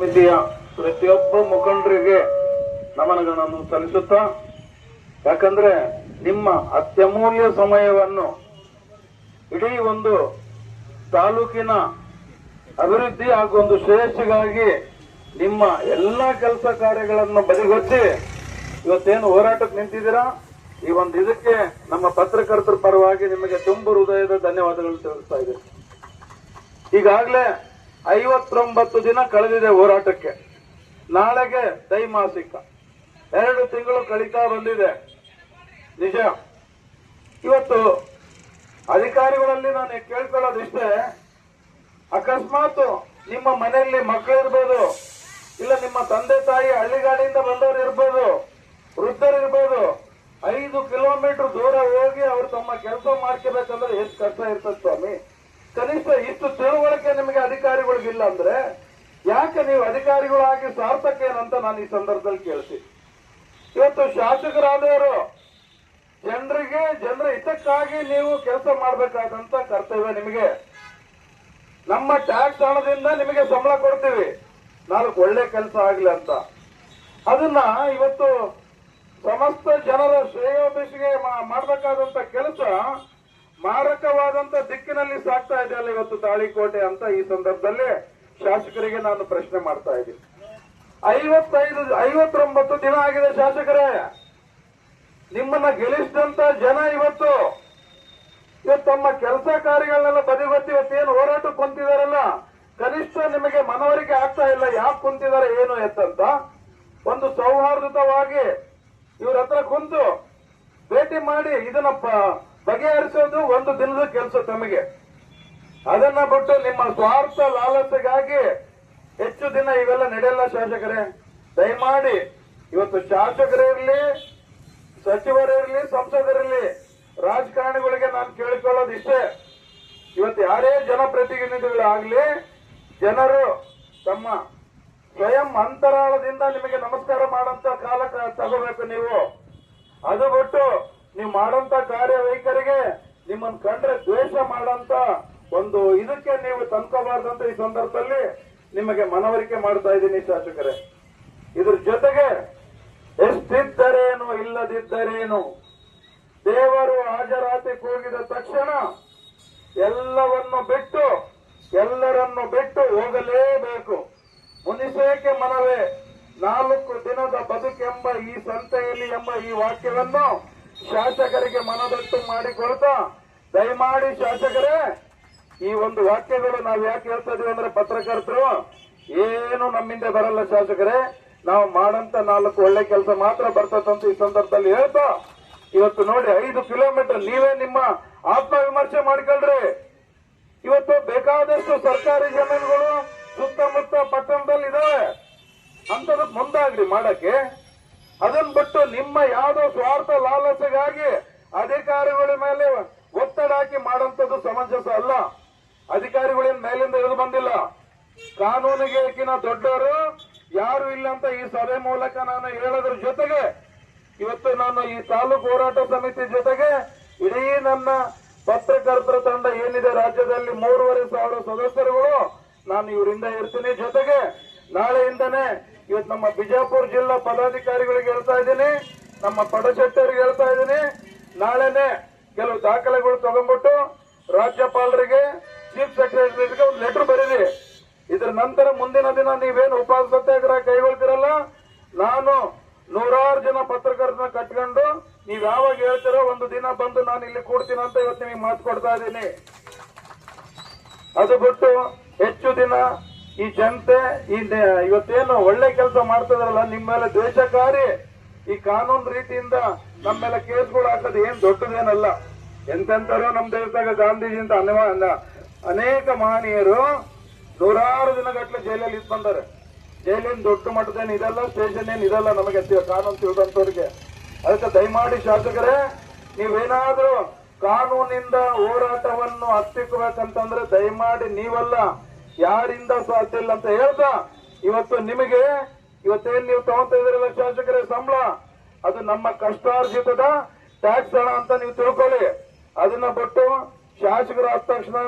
ಸಮಿತಿಯ ಪ್ರತಿಯೊಬ್ಬ ಮುಖಂಡರಿಗೆ ನಮನಗಳನ್ನು ಸಲ್ಲಿಸುತ್ತಾ, ಯಾಕಂದ್ರೆ ನಿಮ್ಮ ಅತ್ಯಮೂಲ್ಯ ಸಮಯವನ್ನು ಇಡೀ ಒಂದು ತಾಲೂಕಿನ ಅಭಿವೃದ್ಧಿ ಹಾಗೂ ಒಂದು ಶ್ರೇಯಸ್ಸಿಗಾಗಿ ನಿಮ್ಮ ಎಲ್ಲ ಕೆಲಸ ಕಾರ್ಯಗಳನ್ನು ಬದಿಗೊತ್ತಿ ಇವತ್ತೇನು ಹೋರಾಟಕ್ಕೆ ನಿಂತಿದ್ದೀರಾ, ಈ ಒಂದು ಇದಕ್ಕೆ ನಮ್ಮ ಪತ್ರಕರ್ತರ ಪರವಾಗಿ ನಿಮಗೆ ತುಂಬು ಹೃದಯದ ಧನ್ಯವಾದಗಳನ್ನು ತಿಳಿಸ್ತಾ ಇದ್ದೇನೆ. ಈಗಾಗಲೇ 59 ದಿನ ಕಳೆದಿದೆ ಹೋರಾಟಕ್ಕೆ. ನಾಳೆಗೆ ತ್ರೈಮಾಸಿಕ 2 ತಿಂಗಳು ಕಳೀತಾ ಬಂದಿದೆ. ನಿಜ, ಇವತ್ತು ಅಧಿಕಾರಿಗಳಲ್ಲಿ ನಾನು ಕೇಳ್ಕೊಳ್ಳೋದಿಷ್ಟೇ, ಅಕಸ್ಮಾತ್ ನಿಮ್ಮ ಮನೆಯಲ್ಲಿ ಮಕ್ಕಳಿರ್ಬೋದು, ಇಲ್ಲ ನಿಮ್ಮ ತಂದೆ ತಾಯಿ ಹಳ್ಳಿಗಾಡಿಯಿಂದ ಬಂದವರು ಇರ್ಬೋದು, ವೃದ್ಧರಿರ್ಬೋದು, 5 ಕಿಲೋಮೀಟರ್ ದೂರ ಹೋಗಿ ಅವ್ರು ತಮ್ಮ ಕೆಲಸ ಮಾಡ್ಕೋಬೇಕಂದ್ರೆ ಎಷ್ಟು ಕಷ್ಟ ಇರ್ತದೆ ಸ್ವಾಮಿ. ಕನಿಷ್ಠ ಇಷ್ಟು ತಿಳುವಳಿಕೆ ನಿಮಗೆ ಅಧಿಕಾರಿಗಳಿಗಿಲ್ಲ ಅಂದ್ರೆ ಯಾಕೆ ನೀವು ಅಧಿಕಾರಿಗಳಾಗಿ ಸಾರ್ಥಕ ಏನಂತ ನಾನು ಈ ಸಂದರ್ಭದಲ್ಲಿ ಕೇಳ್ತೀನಿ. ಇವತ್ತು ಶಾಸಕರಾದವರು ಜನರ ಹಿತಕ್ಕಾಗಿ ನೀವು ಕೆಲಸ ಮಾಡಬೇಕಾದಂತ ಕರ್ತವ್ಯ ನಿಮಗೆ. ನಮ್ಮ ಟ್ಯಾಕ್ಸ್ ಹಣದಿಂದ ನಿಮಗೆ ಸಂಬಳ ಕೊಡ್ತೀವಿ, 4 ಒಳ್ಳೆ ಕೆಲಸ ಆಗ್ಲಿ ಅಂತ. ಅದನ್ನ ಇವತ್ತು ಸಮಸ್ತ ಜನರ ಶ್ರೇಯೋಭಿಷಿಗೆ ಮಾಡಬೇಕಾದಂತ ಕೆಲಸ ಮಾರಕವಾದಂತ ದಿಕ್ಕಿನಲ್ಲಿ ಸಾಗ್ತಾ ಇದೆಯಲ್ಲ ಇವತ್ತು ತಾಳಿಕೋಟೆ ಅಂತ ಈ ಸಂದರ್ಭದಲ್ಲಿ ಶಾಸಕರಿಗೆ ನಾನು ಪ್ರಶ್ನೆ ಮಾಡ್ತಾ ಇದ್ದೀನಿ. 59 ದಿನ ಆಗಿದೆ ಶಾಸಕರೇ, ನಿಮ್ಮನ್ನ ಗೆಲ್ಲಿಸಿದಂತ ಜನ ಇವತ್ತು ತಮ್ಮ ಕೆಲಸ ಕಾರ್ಯಗಳನ್ನೆಲ್ಲ ಬದಿಗೊತ್ತಿ ಇವತ್ತೇನು ಹೋರಾಟಕ್ಕೆ ಕುಂತಿದಾರಲ್ಲ, ಕನಿಷ್ಠ ನಿಮಗೆ ಮನವರಿಕೆ ಆಗ್ತಾ ಇಲ್ಲ ಯಾಕೆ ಕುಂತಿದ್ದಾರೆ ಏನು ಎತ್ತಂತ. ಒಂದು ಸೌಹಾರ್ದವಾಗಿ ಇವ್ರ ಹತ್ರ ಕುಂತು ಭೇಟಿ ಮಾಡಿ ಇದನ್ನ ಬಗೆಹರಿಸೋದು ಒಂದು ದಿನದ ಕೆಲಸ ತಮಗೆ. ಅದನ್ನ ಬಿಟ್ಟು ನಿಮ್ಮ ಸ್ವಾರ್ಥ ಲಾಲಸೆಗಾಗಿ ಹೆಚ್ಚು ದಿನ ಇವೆಲ್ಲ ನಡೆಯಲ್ಲ ಶಾಸಕರೇ. ದಯಮಾಡಿ ಇವತ್ತು ಶಾಸಕರಿರ್ಲಿ, ಸಚಿವರಿರ್ಲಿ, ಸಂಸದರಿರ್ಲಿ, ರಾಜಕಾರಣಿಗಳಿಗೆ ನಾನು ಕೇಳಿಕೊಳ್ಳೋದಿಷ್ಟೇ, ಇವತ್ತು ಯಾರೇ ಜನಪ್ರತಿನಿಧಿಗಳಾಗ್ಲಿ, ಜನರು ತಮ್ಮ ಸ್ವಯಂ ಅಂತರಾಳದಿಂದ ನಿಮಗೆ ನಮಸ್ಕಾರ ಮಾಡಂತ ಕಾಲಕ್ಕೆ ತಗೋಬೇಕು ನೀವು. ಅದು ಬಿಟ್ಟು ನೀವು ಮಾಡಂತ ಕಾರ್ಯವೈಖರಿಗೆ ನಿಮ್ಮನ್ನು ಕಂಡ್ರೆ ದ್ವೇಷ ಮಾಡಂತ ಒಂದು ಇದಕ್ಕೆ ನೀವು ತಂದ್ಕೋಬಾರ್ದಂತ ಈ ಸಂದರ್ಭದಲ್ಲಿ ನಿಮಗೆ ಮನವರಿಕೆ ಮಾಡ್ತಾ ಇದ್ದೀನಿ ಶಾಸಕರೇ. ಇದ್ರ ಜೊತೆಗೆ ಎಷ್ಟಿದ್ದರೇನು ಇಲ್ಲದಿದ್ದರೇನು, ದೇವರು ಹಾಜರಾತಿ ಕೂಗಿದ ತಕ್ಷಣ ಎಲ್ಲರನ್ನು ಬಿಟ್ಟು ಹೋಗಲೇಬೇಕು. ಮುನಿಸೇಕೆ ಮನವೇ 4 ದಿನದ ಬದುಕೆಂಬ ಈ ಸಂತೆಯಲ್ಲಿ ಎಂಬ ಈ ವಾಕ್ಯವನ್ನು ಶಾಸಕರಿಗೆ ಮನದಟ್ಟು ಮಾಡಿಕೊಳ್ತಾ, ದಯಮಾಡಿ ಶಾಸಕರೇ ಈ ಒಂದು ವಾಕ್ಯಗಳು ನಾವು ಯಾಕೆ ಹೇಳ್ತಾ ಇದೀವಿ ಅಂದ್ರೆ, ಪತ್ರಕರ್ತರು ಏನು ನಮ್ಮಿಂದ ಬರಲ್ಲ ಶಾಸಕರೇ, ನಾವು ಮಾಡಂತ 4 ಒಳ್ಳೆ ಕೆಲಸ ಮಾತ್ರ ಬರ್ತದಂತ ಈ ಸಂದರ್ಭದಲ್ಲಿ ಹೇಳ್ತಾ, ಇವತ್ತು ನೋಡಿ 5 ಕಿಲೋಮೀಟರ್ ನೀವೇ ನಿಮ್ಮ ಆತ್ಮವಿಮರ್ಶೆ ಮಾಡ್ಕೊಳ್ರಿ. ಇವತ್ತು ಬೇಕಾದಷ್ಟು ಸರ್ಕಾರಿ ಜಮೀನುಗಳು ಸುತ್ತಮುತ್ತ ಪಟ್ಟಣದಲ್ಲಿ ಇದಾವೆ, ಅಂತದಕ್ಕೆ ಮುಂದಾಗ್ರಿ ಮಾಡಕ್ಕೆ. ಅದನ್ನ ಬಿಟ್ಟು ನಿಮ್ಮ ಯಾವುದೋ ಸ್ವಾರ್ಥ ಲಾಲಸೆಗಾಗಿ ಅಧಿಕಾರಿಗಳ ಮೇಲೆ ಒತ್ತಡ ಹಾಕಿ ಮಾಡಂತದ್ದು ಸಮಂಜಸ ಅಲ್ಲ. ಅಧಿಕಾರಿಗಳೇನ್ ಮೇಲಿಂದ ಇಳಿದು ಬಂದಿಲ್ಲ, ಕಾನೂನಿಗೆ ಏಕಿನ ದೊಡ್ಡವರು ಯಾರು ಇಲ್ಲ ಅಂತ ಈ ಸಭೆ ಮೂಲಕ ನಾನು ಹೇಳೋದ್ರ ಜೊತೆಗೆ, ಇವತ್ತು ನಾನು ಈ ತಾಲೂಕು ಹೋರಾಟ ಸಮಿತಿ ಜೊತೆಗೆ ಇಡೀ ನನ್ನ ಪತ್ರಕರ್ತರ ತಂಡ ಏನಿದೆ ರಾಜ್ಯದಲ್ಲಿ 3,500 ಸದಸ್ಯರುಗಳು, ನಾನು ಇವರಿಂದ ಇರ್ತೀನಿ. ಜೊತೆಗೆ ನಾಳೆಯಿಂದನೇ ಇವತ್ತು ನಮ್ಮ ಬಿಜಾಪುರ ಜಿಲ್ಲಾ ಪದಾಧಿಕಾರಿಗಳಿಗೆ ಹೇಳ್ತಾ ಇದ್ದೀನಿ, ನಮ್ಮ ಪಡಶೆಟ್ಟರಿಗೆ ಹೇಳ್ತಾ ಇದ್ದೀನಿ, ನಾಳೆನೆ ಕೆಲವು ದಾಖಲೆಗಳು ತಗೊಂಡ್ಬಿಟ್ಟು ರಾಜ್ಯಪಾಲರಿಗೆ, ಚೀಫ್ ಸೆಕ್ರೆಟರಿಗೆ ಒಂದು ಲೆಟರ್ ಬರೀರಿ. ಇದ್ರ ನಂತರ ಮುಂದಿನ ದಿನ ನೀವೇನು ಉಪವಾಸ ಸತ್ಯಾಗ್ರಹ ಕೈಗೊಳ್ತಿರಲ್ಲ, ನಾನು 100 ಜನ ಪತ್ರಕರ್ತನ ಕಟ್ಕೊಂಡು ನೀವ್ ಯಾವಾಗ ಹೇಳ್ತಿರೋ ಒಂದು ದಿನ ಬಂದು ನಾನು ಇಲ್ಲಿ ಕೂಡ್ತೀನಿ ಅಂತ ಇವತ್ತು ನಿಮಗೆ ಮಾತು ಕೊಡ್ತಾ ಇದ್ದೀನಿ. ಅದು ಬಿಟ್ಟು ಹೆಚ್ಚು ದಿನ ಈ ಜನತೆ ಇವತ್ತೇನು ಒಳ್ಳೆ ಕೆಲಸ ಮಾಡ್ತಿದಾರಲ್ಲ, ನಿಮ್ಮ ಮೇಲೆ ದ್ವೇಷಕಾರಿ ಈ ಕಾನೂನು ರೀತಿಯಿಂದ ನಮ್ಮ ಮೇಲೆ ಕೇಸ್ಗಳು ಹಾಕೋದು ಏನ್ ದೊಡ್ಡದೇನಲ್ಲ. ಎಂತೆಂತರೋ ನಮ್ಮ ದೇಶದಾಗ ಗಾಂಧೀಜಿಂದ ಅನೇಕ ಮಹನೀಯರು 100 ದಿನಗಟ್ಟಲೆ ಜೈಲಲ್ಲಿ ಇದ್ ಬಂದಾರೆ. ಜೈಲಿನ ದೊಡ್ಡ ಮಟ್ಟದೇನು ಇದಲ್ಲ, ಸ್ಟೇಷನ್ ಏನ್ ಇದಲ್ಲ ನಮಗೆ ಕಾನೂನು ತಿಳಿದಂತವ್ರಿಗೆ. ಅದಕ್ಕೆ ದಯಮಾಡಿ ಶಾಸಕರೇ, ನೀವೇನಾದ್ರೂ ಕಾನೂನಿಂದ ಹೋರಾಟವನ್ನು ಹತ್ತಿಕ್ಕಬೇಕಂತಂದ್ರೆ ದಯಮಾಡಿ ನೀವಲ್ಲ, ಯಾರಿಂದ ಸಾಧ್ಯ ಇಲ್ಲ ಅಂತ ಹೇಳ್ತಾ, ಇವತ್ತು ನಿಮಗೆ ಇವತ್ತೇನ್ ನೀವು ತಗೊಂತ ಇದ್ರಲ್ಲ ಶಾಸಕರೇ ಸಂಬಳ, ಅದು ನಮ್ಮ ಕಷ್ಟಾರ್ಜಿತದ ಟ್ಯಾಕ್ಸ್ ಹಣ ಅಂತ ನೀವು ತಿಳ್ಕೊಳ್ಳಿ. ಅದನ್ನ ಬಿಟ್ಟು ಶಾಸಕರಾದ ತಕ್ಷಣ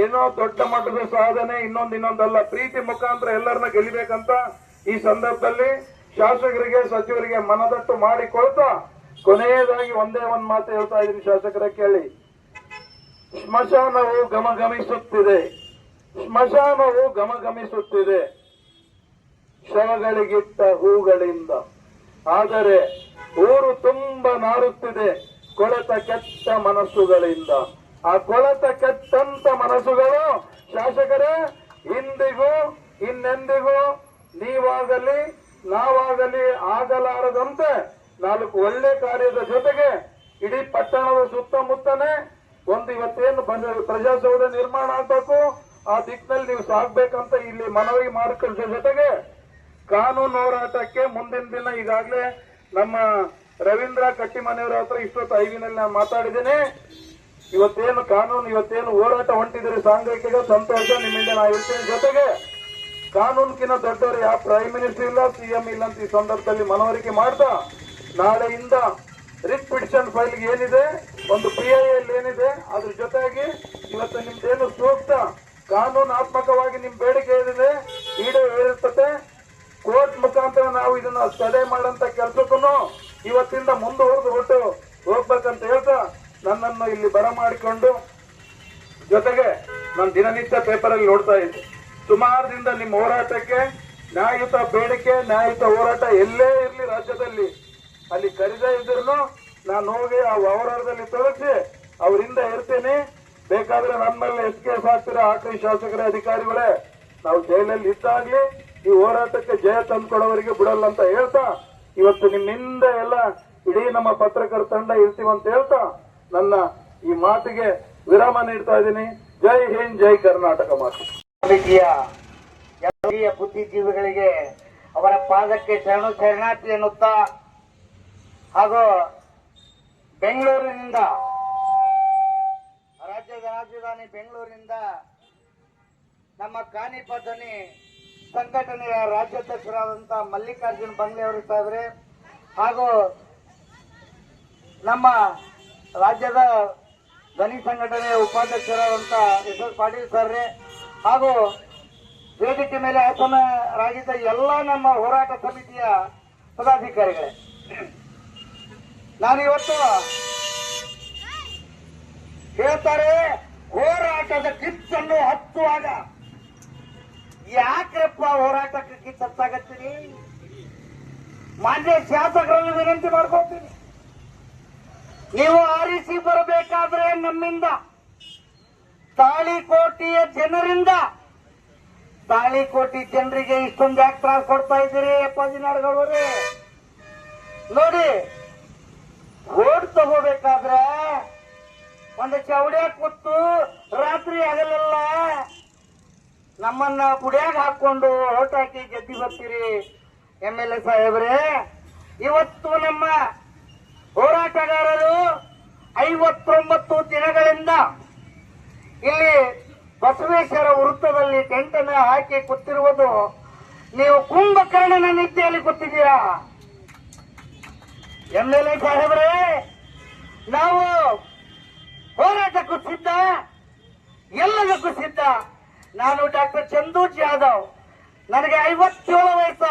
ಏನೋ ದೊಡ್ಡ ಮಟ್ಟದ ಸಾಧನೆ ಇನ್ನೊಂದಲ್ಲ, ಪ್ರೀತಿ ಮುಖಾಂತರ ಎಲ್ಲರನ್ನ ಗೆಲ್ಲಿಬೇಕಂತ ಈ ಸಂದರ್ಭದಲ್ಲಿ ಶಾಸಕರಿಗೆ ಸಚಿವರಿಗೆ ಮನದಟ್ಟು ಮಾಡಿಕೊಳ್ತಾ ಕೊನೆಯದಾಗಿ ಒಂದೇ ಒಂದು ಮಾತು ಹೇಳ್ತಾ ಇದ್ದೀನಿ, ಶಾಸಕರ ಕೇಳಿ. ಸ್ಮಶಾನವು ಗಮಗಮಿಸುತ್ತಿದೆ, ಸ್ಮಶಾನವು ಗಮಗಮಿಸುತ್ತಿದೆ ಶವಗಳಿಗಿಟ್ಟ ಹೂಗಳಿಂದ. ಆದರೆ ಊರು ತುಂಬ ನಾರುತ್ತಿದೆ ಕೊಳೆತ ಕೆಟ್ಟ ಮನಸ್ಸುಗಳಿಂದ. ಆ ಕೊಳೆತ ಕೆಟ್ಟಂತ ಮನಸ್ಸುಗಳು ಶಾಸಕರೇ ಇಂದಿಗೂ ಇನ್ನೆಂದಿಗೂ ನೀವಾಗಲಿ ನಾವಾಗಲಿ ಆಗಲಾರದಂತೆ 4 ಒಳ್ಳೆ ಕಾರ್ಯದ ಜೊತೆಗೆ ಇಡೀ ಪಟ್ಟಣದ ಸುತ್ತಮುತ್ತನೇ ಒಂದು ಇವತ್ತೇನು ಪ್ರಜಾಸೌಧ ನಿರ್ಮಾಣ ಆಗ್ಬೇಕು, ಆ ದಿಕ್ಕಿನಲ್ಲಿ ನೀವು ಸಾಗ್ಬೇಕಂತ ಇಲ್ಲಿ ಮನವಿ ಮಾಡಿಕೊಳ್ಳೋ ಜೊತೆಗೆ ಕಾನೂನು ಹೋರಾಟಕ್ಕೆ ಮುಂದಿನ ದಿನ ಈಗಾಗಲೇ ನಮ್ಮ ರವೀಂದ್ರ ಕಟ್ಟಿಮನೆಯವರ ಹತ್ರ ಇಷ್ಟೊತ್ತು ಐವಿನಲ್ಲಿ ನಾನು ಮಾತಾಡಿದ್ದೇನೆ. ಇವತ್ತೇನು ಹೋರಾಟ ಹೊಂಟಿದ್ರೆ ಸಾಂಘಿಕ ಸಂತೋಷ, ನಿಮ್ಮಿಂದ ನಾ ಹೇಳ್ತೀನಿ. ಜೊತೆಗೆ ಕಾನೂನಿನ ದೊಡ್ಡವರು ಯಾವ ಪ್ರೈಮ್ ಮಿನಿಸ್ಟರ್ ಇಲ್ಲ, ಸಿಎಂ ಇಲ್ಲ ಅಂತ ಈ ಸಂದರ್ಭದಲ್ಲಿ ಮನವರಿಕೆ ಮಾಡ್ತಾ ನಾಳೆಯಿಂದ ರಿಟ್ ಪಿಟಿಷನ್ ಫೈಲ್ ಏನಿದೆ, ಒಂದು PIL ಏನಿದೆ, ಅದ್ರ ಜೊತೆಗೆ ಇವತ್ತು ನಿಮ್ದೇನು ಸೂಕ್ತ ಕಾನೂನಾತ್ಮಕವಾಗಿ ನಿಮ್ ಬೇಡಿಕೆ ಏನಿದೆ ಈಡೇರಿರ್ತದೆ. ಕೋರ್ಟ್ ಮುಖಾಂತರ ನಾವು ಇದನ್ನ ತಡೆ ಮಾಡಂತ ಕೆಲಸಕ್ಕೂ ಇವತ್ತಿಂದ ಮುಂದುವರೆದು ಹೋಗ್ಬೇಕಂತ ಹೇಳ್ತಾ ನನ್ನನ್ನು ಇಲ್ಲಿ ಬರಮಾಡಿಕೊಂಡು, ಜೊತೆಗೆ ನಾನು ದಿನನಿತ್ಯ ಪೇಪರ್ ಅಲ್ಲಿ ನೋಡ್ತಾ ಇದ್ದೆ, ಸುಮಾರು ದಿನದ ನಿಮ್ಮ ಹೋರಾಟಕ್ಕೆ ನ್ಯಾಯಯುತ ಬೇಡಿಕೆ ನ್ಯಾಯಯುತ ಹೋರಾಟ ಎಲ್ಲೇ ಇರಲಿ ರಾಜ್ಯದಲ್ಲಿ ಅಲ್ಲಿ ಕರೆದೇ ಇದ್ರು ನಾನು ಹೋಗಿ ಆ ಹೋರಾಟದಲ್ಲಿ ತೊಡಗಿಸಿ ಅವರಿಂದ ಇರ್ತೇನೆ. ಬೇಕಾದ್ರೆ ನನ್ನ ಮೇಲೆ SKS ಆಗ್ತಿರೋ ಆಕರಿ ಶಾಸಕರ ಅಧಿಕಾರಿಗಳೇ ನಾವು ಜೈಲಲ್ಲಿ ಇದ್ದಾಗ್ಲಿ ಈ ಹೋರಾಟಕ್ಕೆ ಜಯ ತಂದ್ಕೊಡೋವರಿಗೆ ಬಿಡಲ್ಲ ಅಂತ ಹೇಳ್ತಾ ಇವತ್ತು ನಿಮ್ಮಿಂದ ಎಲ್ಲ ಇಡೀ ನಮ್ಮ ಪತ್ರಕರ್ತ ತಂಡ ಇರ್ತೀವಂತ ಹೇಳ್ತಾ ನನ್ನ ಈ ಮಾತಿಗೆ ವಿರಾಮ ನೀಡ್ತಾ ಇದ್ದೀನಿ. ಜೈ ಹಿಂದ್, ಜೈ ಕರ್ನಾಟಕ ಮಾತು. ಬುದ್ಧಿಜೀವಿಗಳಿಗೆ ಅವರ ಪಾದಕ್ಕೆ ಶರಣಾರ್ಥಿ ಎನ್ನುತ್ತಾ ಹಾಗೂ ಬೆಂಗಳೂರಿನಿಂದ ರಾಜ್ಯದ ರಾಜಧಾನಿ ಬೆಂಗಳೂರಿನಿಂದ ನಮ್ಮ ಕಾನಿಪಧ್ವನಿ ಸಂಘಟನೆಯ ರಾಜ್ಯಾಧ್ಯಕ್ಷರಾದಂಥ ಮಲ್ಲಿಕಾರ್ಜುನ್ ಬಂಗ್ಲೆ ಅವರು ಸಾಹೇಬ್ರೆ ಹಾಗೂ ನಮ್ಮ ರಾಜ್ಯದ ಧ್ವನಿ ಸಂಘಟನೆಯ ಉಪಾಧ್ಯಕ್ಷರಾದಂಥ SS ಪಾಟೀಲ್ ಸರ್ರೆ ಹಾಗೂ ವೇದಿಕೆ ಮೇಲೆ ಆಸನರಾಗಿದ್ದ ಎಲ್ಲ ನಮ್ಮ ಹೋರಾಟ ಸಮಿತಿಯ ಪದಾಧಿಕಾರಿಗಳೇ, ನಾನಿವತ್ತು ಹೇಳ್ತಾರೆ ಹೋರಾಟದ ಕಿಚ್ಚನ್ನು ಹಚ್ಚುವಾಗ ಯಾಕ್ರಪ್ಪ ಹೋರಾಟಕ್ಕೆ ಕಿಚ್ಚ ಹಚ್ಚಾಗತ್ತೀನಿ? ಮಾನ್ಯ ಶಾಸಕರನ್ನು ವಿನಂತಿ ಮಾಡ್ಕೊತೀನಿ, ನೀವು ಆರಿಸಿ ಬರಬೇಕಾದ್ರೆ ನಮ್ಮಿಂದ ತಾಳಿಕೋಟೆಯ ಜನರಿಂದ, ತಾಳಿಕೋಟೆ ಜನರಿಗೆ ಇಷ್ಟೊಂದು ಯಾಕೆ ತ್ರಾಸ ಕೊಡ್ತಾ ಇದ್ದೀರಿ ಅಪ್ಪಾಜಿನಾಡ್ಗಳವರೇ? ನೋಡಿ, ಓಟ್ ತಗೋಬೇಕಾದ್ರೆ ಒಂದು ಚೌಡ್ಯಾಗ ಕೂತು ರಾತ್ರಿ ಹಗಲೆಲ್ಲ ನಮ್ಮನ್ನ ಪುಡ್ಯಾಗ ಹಾಕೊಂಡು ಓಟ್ ಹಾಕಿ ಗೆದ್ದಿ ಬರ್ತೀರಿ. MLA ಸಾಹೇಬ್ರೆ, ಇವತ್ತು ನಮ್ಮ ಹೋರಾಟಗಾರರು 59 ದಿನಗಳಿಂದ ಇಲ್ಲಿ ಬಸವೇಶ್ವರ ವೃತ್ತದಲ್ಲಿ ಟೆಂಟ್ ಅನ್ನು ಹಾಕಿ ಕೂತಿರುವುದು ನೀವು ಕುಂಭಕರ್ಣನ ನಿದ್ದೆಯಲ್ಲಿ ಕೂತಿದ್ದೀರಾ. MLA ಸಾಹೇಬ್ರೆ, ನಾವು ಹೋರಾಟಕ್ಕೂ ಸಿದ್ಧ, ಎಲ್ಲದಕ್ಕೂ ಸಿದ್ಧ. ನಾನು ಡಾಕ್ಟರ್ ಚಂದೂಜ್ ಯಾದವ್, ನನಗೆ 57 ವಯಸ್ಸ.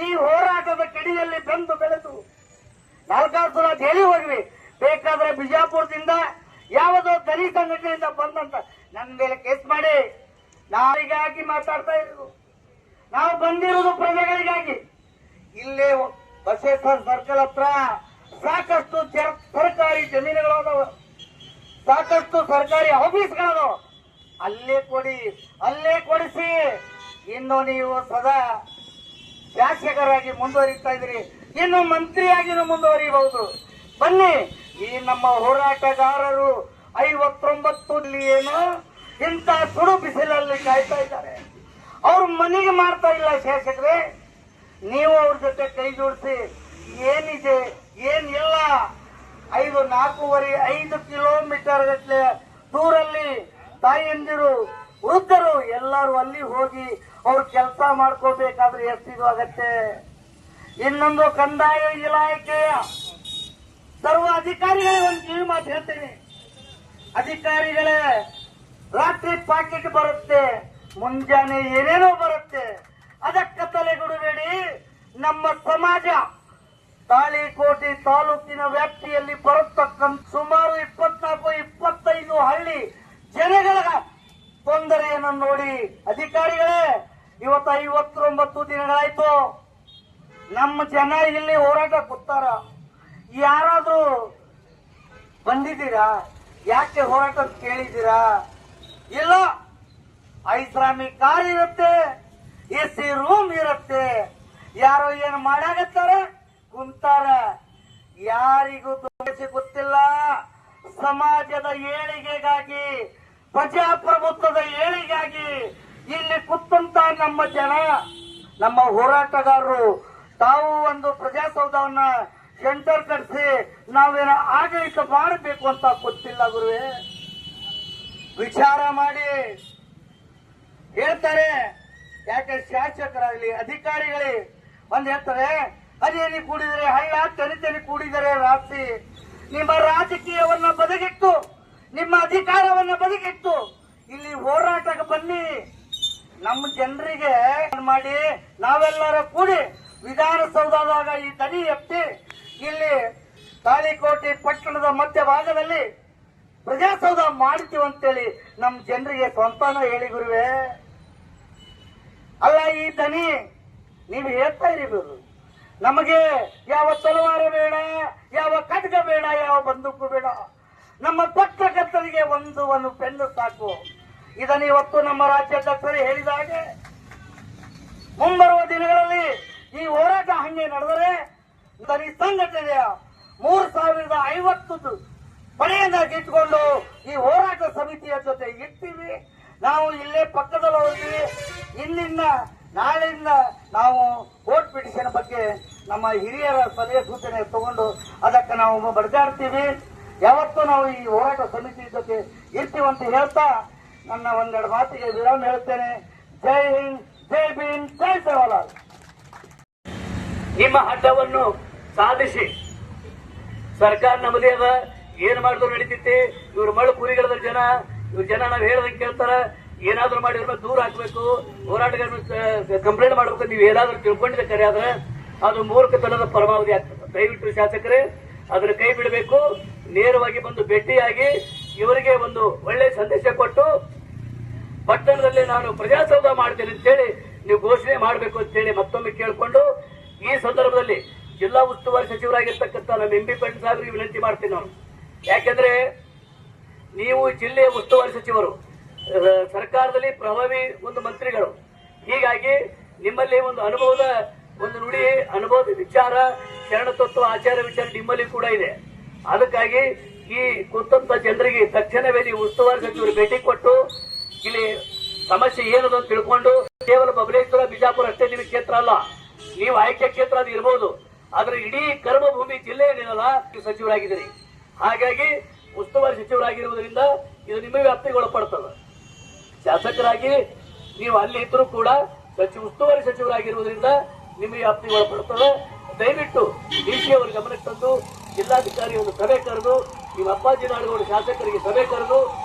ಈ ಹೋರಾಟದ ಕಡಿಯಲ್ಲಿ ಬೆಂದು ಬೆಳೆದು 4 ಸಲ ಜೈಲಿ ಹೋಗ್ವಿ. ಬೇಕಾದ್ರೆ ಬಿಜಾಪುರದಿಂದ ಯಾವುದೋ ದನಿ ಸಂಘಟನೆಯಿಂದ ಬಂದಂತ ನನ್ನ ಮೇಲೆ ಕೇಸ್ ಮಾಡಿ ನಾವಿಗಾಗಿ ಮಾತಾಡ್ತಾ ಇರೋದು. ನಾವು ಬಂದಿರೋದು ಪ್ರಜೆಗಳಿಗಾಗಿ. ಇಲ್ಲೇ ಬಸವೇಶ್ವರ ಸರ್ಕಲ್ ಹತ್ರ ಸಾಕಷ್ಟು ಸರ್ಕಾರಿ ಜಮೀನುಗಳದಾವ, ಸಾಕಷ್ಟು ಸರ್ಕಾರಿ ಆಫೀಸ್ಗಳದಾವ. ಅಲ್ಲೇ ಕೊಡಿಸಿ ಇನ್ನು ನೀವು ಸದಾ ಶಾಸಕರಾಗಿ ಮುಂದುವರಿತಾ ಇದ್ದೀರಿ, ಇನ್ನು ಮಂತ್ರಿಯಾಗಿನೂ ಮುಂದುವರಿಬಹುದು. ಬನ್ನಿ, ಈ ನಮ್ಮ ಹೋರಾಟಗಾರರು 59 ಏನು ಇಂಥ ಸುಡು ಬಿಸಿಲಲ್ಲಿ ಕಾಯ್ತಾ ಇದ್ದಾರೆ. ಅವ್ರ ಮನೆಗೆ ಮಾಡ್ತಾ ಇಲ್ಲ ಶಾಸಕರೇ. ನೀವು ಅವ್ರ ಜೊತೆ ಕೈ ಜೋಡಿಸಿ ಏನಿದೆ ಏನಿಲ್ಲ 4.5 ಕಿಲೋಮೀಟರ್ ಗಟ್ಟಲೆ ದೂರಲ್ಲಿ ತಾಯಂದಿರು ವೃದ್ಧರು ಎಲ್ಲರೂ ಅಲ್ಲಿ ಹೋಗಿ ಅವ್ರ ಕೆಲಸ ಮಾಡ್ಕೋಬೇಕಾದ್ರೆ ಎಷ್ಟಿದು ಆಗತ್ತೆ. ಇನ್ನೊಂದು ಕಂದಾಯ ಇಲಾಖೆಯ ಸರ್ವ ಅಧಿಕಾರಿಗಳೇ ಒಂದು ಕಿವಿ ಮಾತು ಹೇಳ್ತೇನೆ. ಅಧಿಕಾರಿಗಳೇ, ರಾತ್ರಿ ಪಾಕೆಟ್ ಬರುತ್ತೆ, ಮುಂಜಾನೆ ಏನೇನೋ ಬರುತ್ತೆ. ಅದಕ್ಕೆ ತಲೆಗುಡಬೇಡಿ. ನಮ್ಮ ಸಮಾಜ ತಾಳಿಕೋಟೆ ತಾಲೂಕಿನ ವ್ಯಾಪ್ತಿಯಲ್ಲಿ ಬರತಕ್ಕಂಥ ಸುಮಾರು 24-25 ಹಳ್ಳಿ ಜನಗಳ ತೊಂದರೆಯನ್ನು ನೋಡಿ ಅಧಿಕಾರಿಗಳೇ, ಇವತ್ತು 59 ದಿನಗಳಾಯ್ತು ನಮ್ಮ ಜನ ಇಲ್ಲಿ ಹೋರಾಟ ಕೂತಾರ. ಯಾರಾದ್ರೂ ಬಂದಿದ್ದೀರಾ? ಯಾಕೆ ಹೋರಾಟ ಕೇಳಿದ್ದೀರಾ? ಇಲ್ಲ. ಐಸ್ರಾಮಿ ಕಾರ್ ಇರುತ್ತೆ, AC ರೂಮ್ ಇರುತ್ತೆ, ಯಾರೋ ಏನು ಮಾಡಾಕತ್ತಾರ ಕುಂತಾರ. ಯಾರಿಗೂ ಗೊತ್ತಿಲ್ಲ. ಸಮಾಜದ ಏಳಿಗೆಗಾಗಿ, ಪ್ರಜಾಪ್ರಭುತ್ವದ ಏಳಿಗೆಗಾಗಿ ಇಲ್ಲಿ ಕುತ್ತಂತ ನಮ್ಮ ಜನ, ನಮ್ಮ ಹೋರಾಟಗಾರರು ತಾವು ಒಂದು ಪ್ರಜಾಸೌಧವನ್ನ ಸೆಂಟರ್ ಕಟ್ಟಿಸಿ ನಾವೇನ ಆಡಳಿತ ಮಾಡಬೇಕು ಅಂತ ಗೊತ್ತಿಲ್ಲ ಗುರುವೇ. ವಿಚಾರ ಮಾಡಿ ಹೇಳ್ತಾರೆ. ಯಾಕೆ ಶಾಸಕರಾಗ್ಲಿ ಅಧಿಕಾರಿಗಳೇ ಒಂದ್ ಹೇಳ್ತಾರೆ, ಹರಿಯನಿ ಕೂಡಿದರೆ ಹಳ್ಳ, ತೆನಿ ಕೂಡಿದರೆ ರಾತ್ರಿ. ನಿಮ್ಮ ರಾಜಕೀಯವನ್ನ ಬದಿಗಿಟ್ಟು, ನಿಮ್ಮ ಅಧಿಕಾರವನ್ನ ಬದಿಗಿಟ್ಟು ಇಲ್ಲಿ ಹೋರಾಟಕ್ಕೆ ಬನ್ನಿ. ನಮ್ಮ ಜನರಿಗೆ ಮಾಡಿ ನಾವೆಲ್ಲರ ಕೂಡಿ ವಿಧಾನಸೌಧದಾಗ ಈ ದನಿ ಎತ್ತಿ ಇಲ್ಲಿ ತಾಳಿಕೋಟೆ ಪಟ್ಟಣದ ಮಧ್ಯಭಾಗದಲ್ಲಿ ಪ್ರಜಾಸೌಧ ಮಾಡ್ತೀವಿ ಅಂತೇಳಿ ನಮ್ಮ ಜನರಿಗೆ ಸ್ವಂತನ ಹೇಳಿ ಗುರುವೆ. ಅಲ್ಲ, ಈ ದನಿ ನೀವು ಹೇಳ್ತಾ ಇರಬಹುದು, ನಮಗೆ ಯಾವ ತಲವಾರ ಬೇಡ, ಯಾವ ಖಡ್ಗ ಬೇಡ, ಯಾವ ಬಂದೂಕು ಬೇಡ, ನಮ್ಮ ಪತ್ರಕರ್ತರಿಗೆ ಒಂದು ಪೆನ್ನು ಸಾಕು. ಇದನ್ನು ಇವತ್ತು ನಮ್ಮ ರಾಜ್ಯಾಧ್ಯಕ್ಷರು ಹೇಳಿದ ಹಾಗೆ ಮುಂಬರುವ ದಿನಗಳಲ್ಲಿ ಈ ಹೋರಾಟ ಹಂಗೆ ನಡೆದರೆ ದನಿ ಸಂಘಟನೆಯ 3050 ಪಡೆಯನ್ನ ಇಟ್ಕೊಂಡು ಈ ಹೋರಾಟ ಸಮಿತಿಯ ಜೊತೆ ಇರ್ತೀವಿ. ನಾವು ಇಲ್ಲೇ ಪಕ್ಕದಲ್ಲಿ ಹೋಗ್ತೀವಿ. ಇಂದಿನ ನಾಳೆಯಿಂದ ನಾವು ಕೋರ್ಟ್ ಪಿಟಿಷನ್ ಬಗ್ಗೆ ನಮ್ಮ ಹಿರಿಯರ ಸಲಹೆ ಸೂಚನೆ ತಗೊಂಡು ಅದಕ್ಕೆ ನಾವು ಬಡ್ದಾಡ್ತೀವಿ. ಯಾವತ್ತೂ ನಾವು ಈ ಹೋರಾಟ ಸಮಿತಿ ಜೊತೆ ಇರ್ತೀವಂತ ಹೇಳ್ತಾ ನನ್ನ ಒಂದೆರಡು ಮಾತಿಗೆ ವಿರಾಮ ಹೇಳ್ತೇನೆ. ಜೈ ಹಿಂದ್, ಜೈ ಭೀಮ್, ಜೈ ಸೇವಾಲಾಲ್. ನಿಮ್ಮ ಹಠವನ್ನು ಸಾಧಿಸಿ ಸರ್ಕಾರ ನಮ್ಮದೇ ಅದ, ಏನ್ ಮಾಡಿದ್ರು ನಡೀತೈತಿ. ಇವ್ರು ಮಳು ಕುರಿಗಳದ ಜನ, ಇವ್ರ ಜನ ನಾವ್ ಹೇಳ್ದಂಗೆ ಕೇಳ್ತಾರ. ಏನಾದ್ರು ಮಾಡಿ ಇವ್ರ ದೂರ ಹಾಕ್ಬೇಕು, ಹೋರಾಟಗಾರರು ಕಂಪ್ಲೇಂಟ್ ಮಾಡ್ಬೇಕು. ನೀವು ಏನಾದ್ರೂ ತಿಳ್ಕೊಂಡಿದ್ದ ಕರೆ ಆದ್ರೆ ಅದು ಮೂರ್ಖತನದ ಪರಮಾವಧಿ ಆಗ್ತದೆ. ದಯವಿಟ್ಟು ಶಾಸಕರೇ ಅದನ್ನ ಕೈ ಬಿಡಬೇಕು. ನೇರವಾಗಿ ಬಂದು ಭೇಟಿಯಾಗಿ ಇವರಿಗೆ ಒಂದು ಒಳ್ಳೆ ಸಂದೇಶ ಕೊಟ್ಟು ಪಟ್ಟಣದಲ್ಲಿ ನಾನು ಪ್ರಜಾಸೌಧ ಮಾಡ್ತೇನೆ ಅಂತೇಳಿ ನೀವು ಘೋಷಣೆ ಮಾಡಬೇಕು ಅಂತೇಳಿ ಮತ್ತೊಮ್ಮೆ ಕೇಳಿಕೊಂಡು ಈ ಸಂದರ್ಭದಲ್ಲಿ ಜಿಲ್ಲಾ ಉಸ್ತುವಾರಿ ಸಚಿವರಾಗಿರ್ತಕ್ಕಂಥ ನಮ್ಮ MP ಪಾಟೀಲ್ ಸಾಹೇಬರಿಗೆ ವಿನಂತಿ ಮಾಡ್ತೀನಿ ನಾನು. ಯಾಕೆಂದ್ರೆ ನೀವು ಜಿಲ್ಲೆಯ ಉಸ್ತುವಾರಿ ಸಚಿವರು, ಸರ್ಕಾರದಲ್ಲಿ ಪ್ರಭಾವಿ ಒಂದು ಮಂತ್ರಿಗಳು. ಹೀಗಾಗಿ ನಿಮ್ಮಲ್ಲಿ ಒಂದು ಅನುಭವದ ಒಂದು ನುಡಿ, ಅನುಭವದ ವಿಚಾರ, ಶರಣ ತತ್ವ, ಆಚಾರ ವಿಚಾರ ನಿಮ್ಮಲ್ಲಿ ಕೂಡ ಇದೆ. ಅದಕ್ಕಾಗಿ ಈ ಕುತ್ತಂತ ಜನರಿಗೆ ತಕ್ಷಣವೇ ನೀವು ಉಸ್ತುವಾರಿ ಸಚಿವರು ಭೇಟಿ ಕೊಟ್ಟು ಇಲ್ಲಿ ಸಮಸ್ಯೆ ಏನದು ಅಂತ ತಿಳ್ಕೊಂಡು, ಕೇವಲ ಬಬಲೇಶ್ವರ, ಬಿಜಾಪುರ ಅಷ್ಟೇ ನಿಮ್ಮ ಕ್ಷೇತ್ರ ಅಲ್ಲ, ನೀವು ಆಯ್ಕೆ ಕ್ಷೇತ್ರ ಅದು ಇರಬಹುದು, ಆದ್ರೆ ಇಡೀ ಕರ್ಮಭೂಮಿ ಜಿಲ್ಲೆ ಏನಿರಲ್ಲ ನೀವು ಸಚಿವರಾಗಿದ್ದೀರಿ. ಹಾಗಾಗಿ ಉಸ್ತುವಾರಿ ಸಚಿವರಾಗಿರುವುದರಿಂದ ಇದು ನಿಮ್ಮ ವ್ಯಾಪ್ತಿಗೆ ಒಳಪಡ್ತದೆ. ಶಾಸಕರಾಗಿ ನೀವು ಅಲ್ಲಿ ಇದ್ರೂ ಕೂಡ ಉಸ್ತುವಾರಿ ಸಚಿವರಾಗಿರುವುದರಿಂದ ನಿಮ್ಮ ವ್ಯಾಪ್ತಿಗೆ ಒಳಪಡ್ತದೆ. ದಯವಿಟ್ಟು DC ಅವರ ಗಮನಕ್ಕೆ ತಂದು ಜಿಲ್ಲಾಧಿಕಾರಿ ಒಂದು ಸಭೆ ಕರೆದು, ನಿಮ್ಮ ಅಪ್ಪಾಜಿ ನಾಡುಗಳು ಶಾಸಕರಿಗೆ ಸಭೆ ಕರೆದು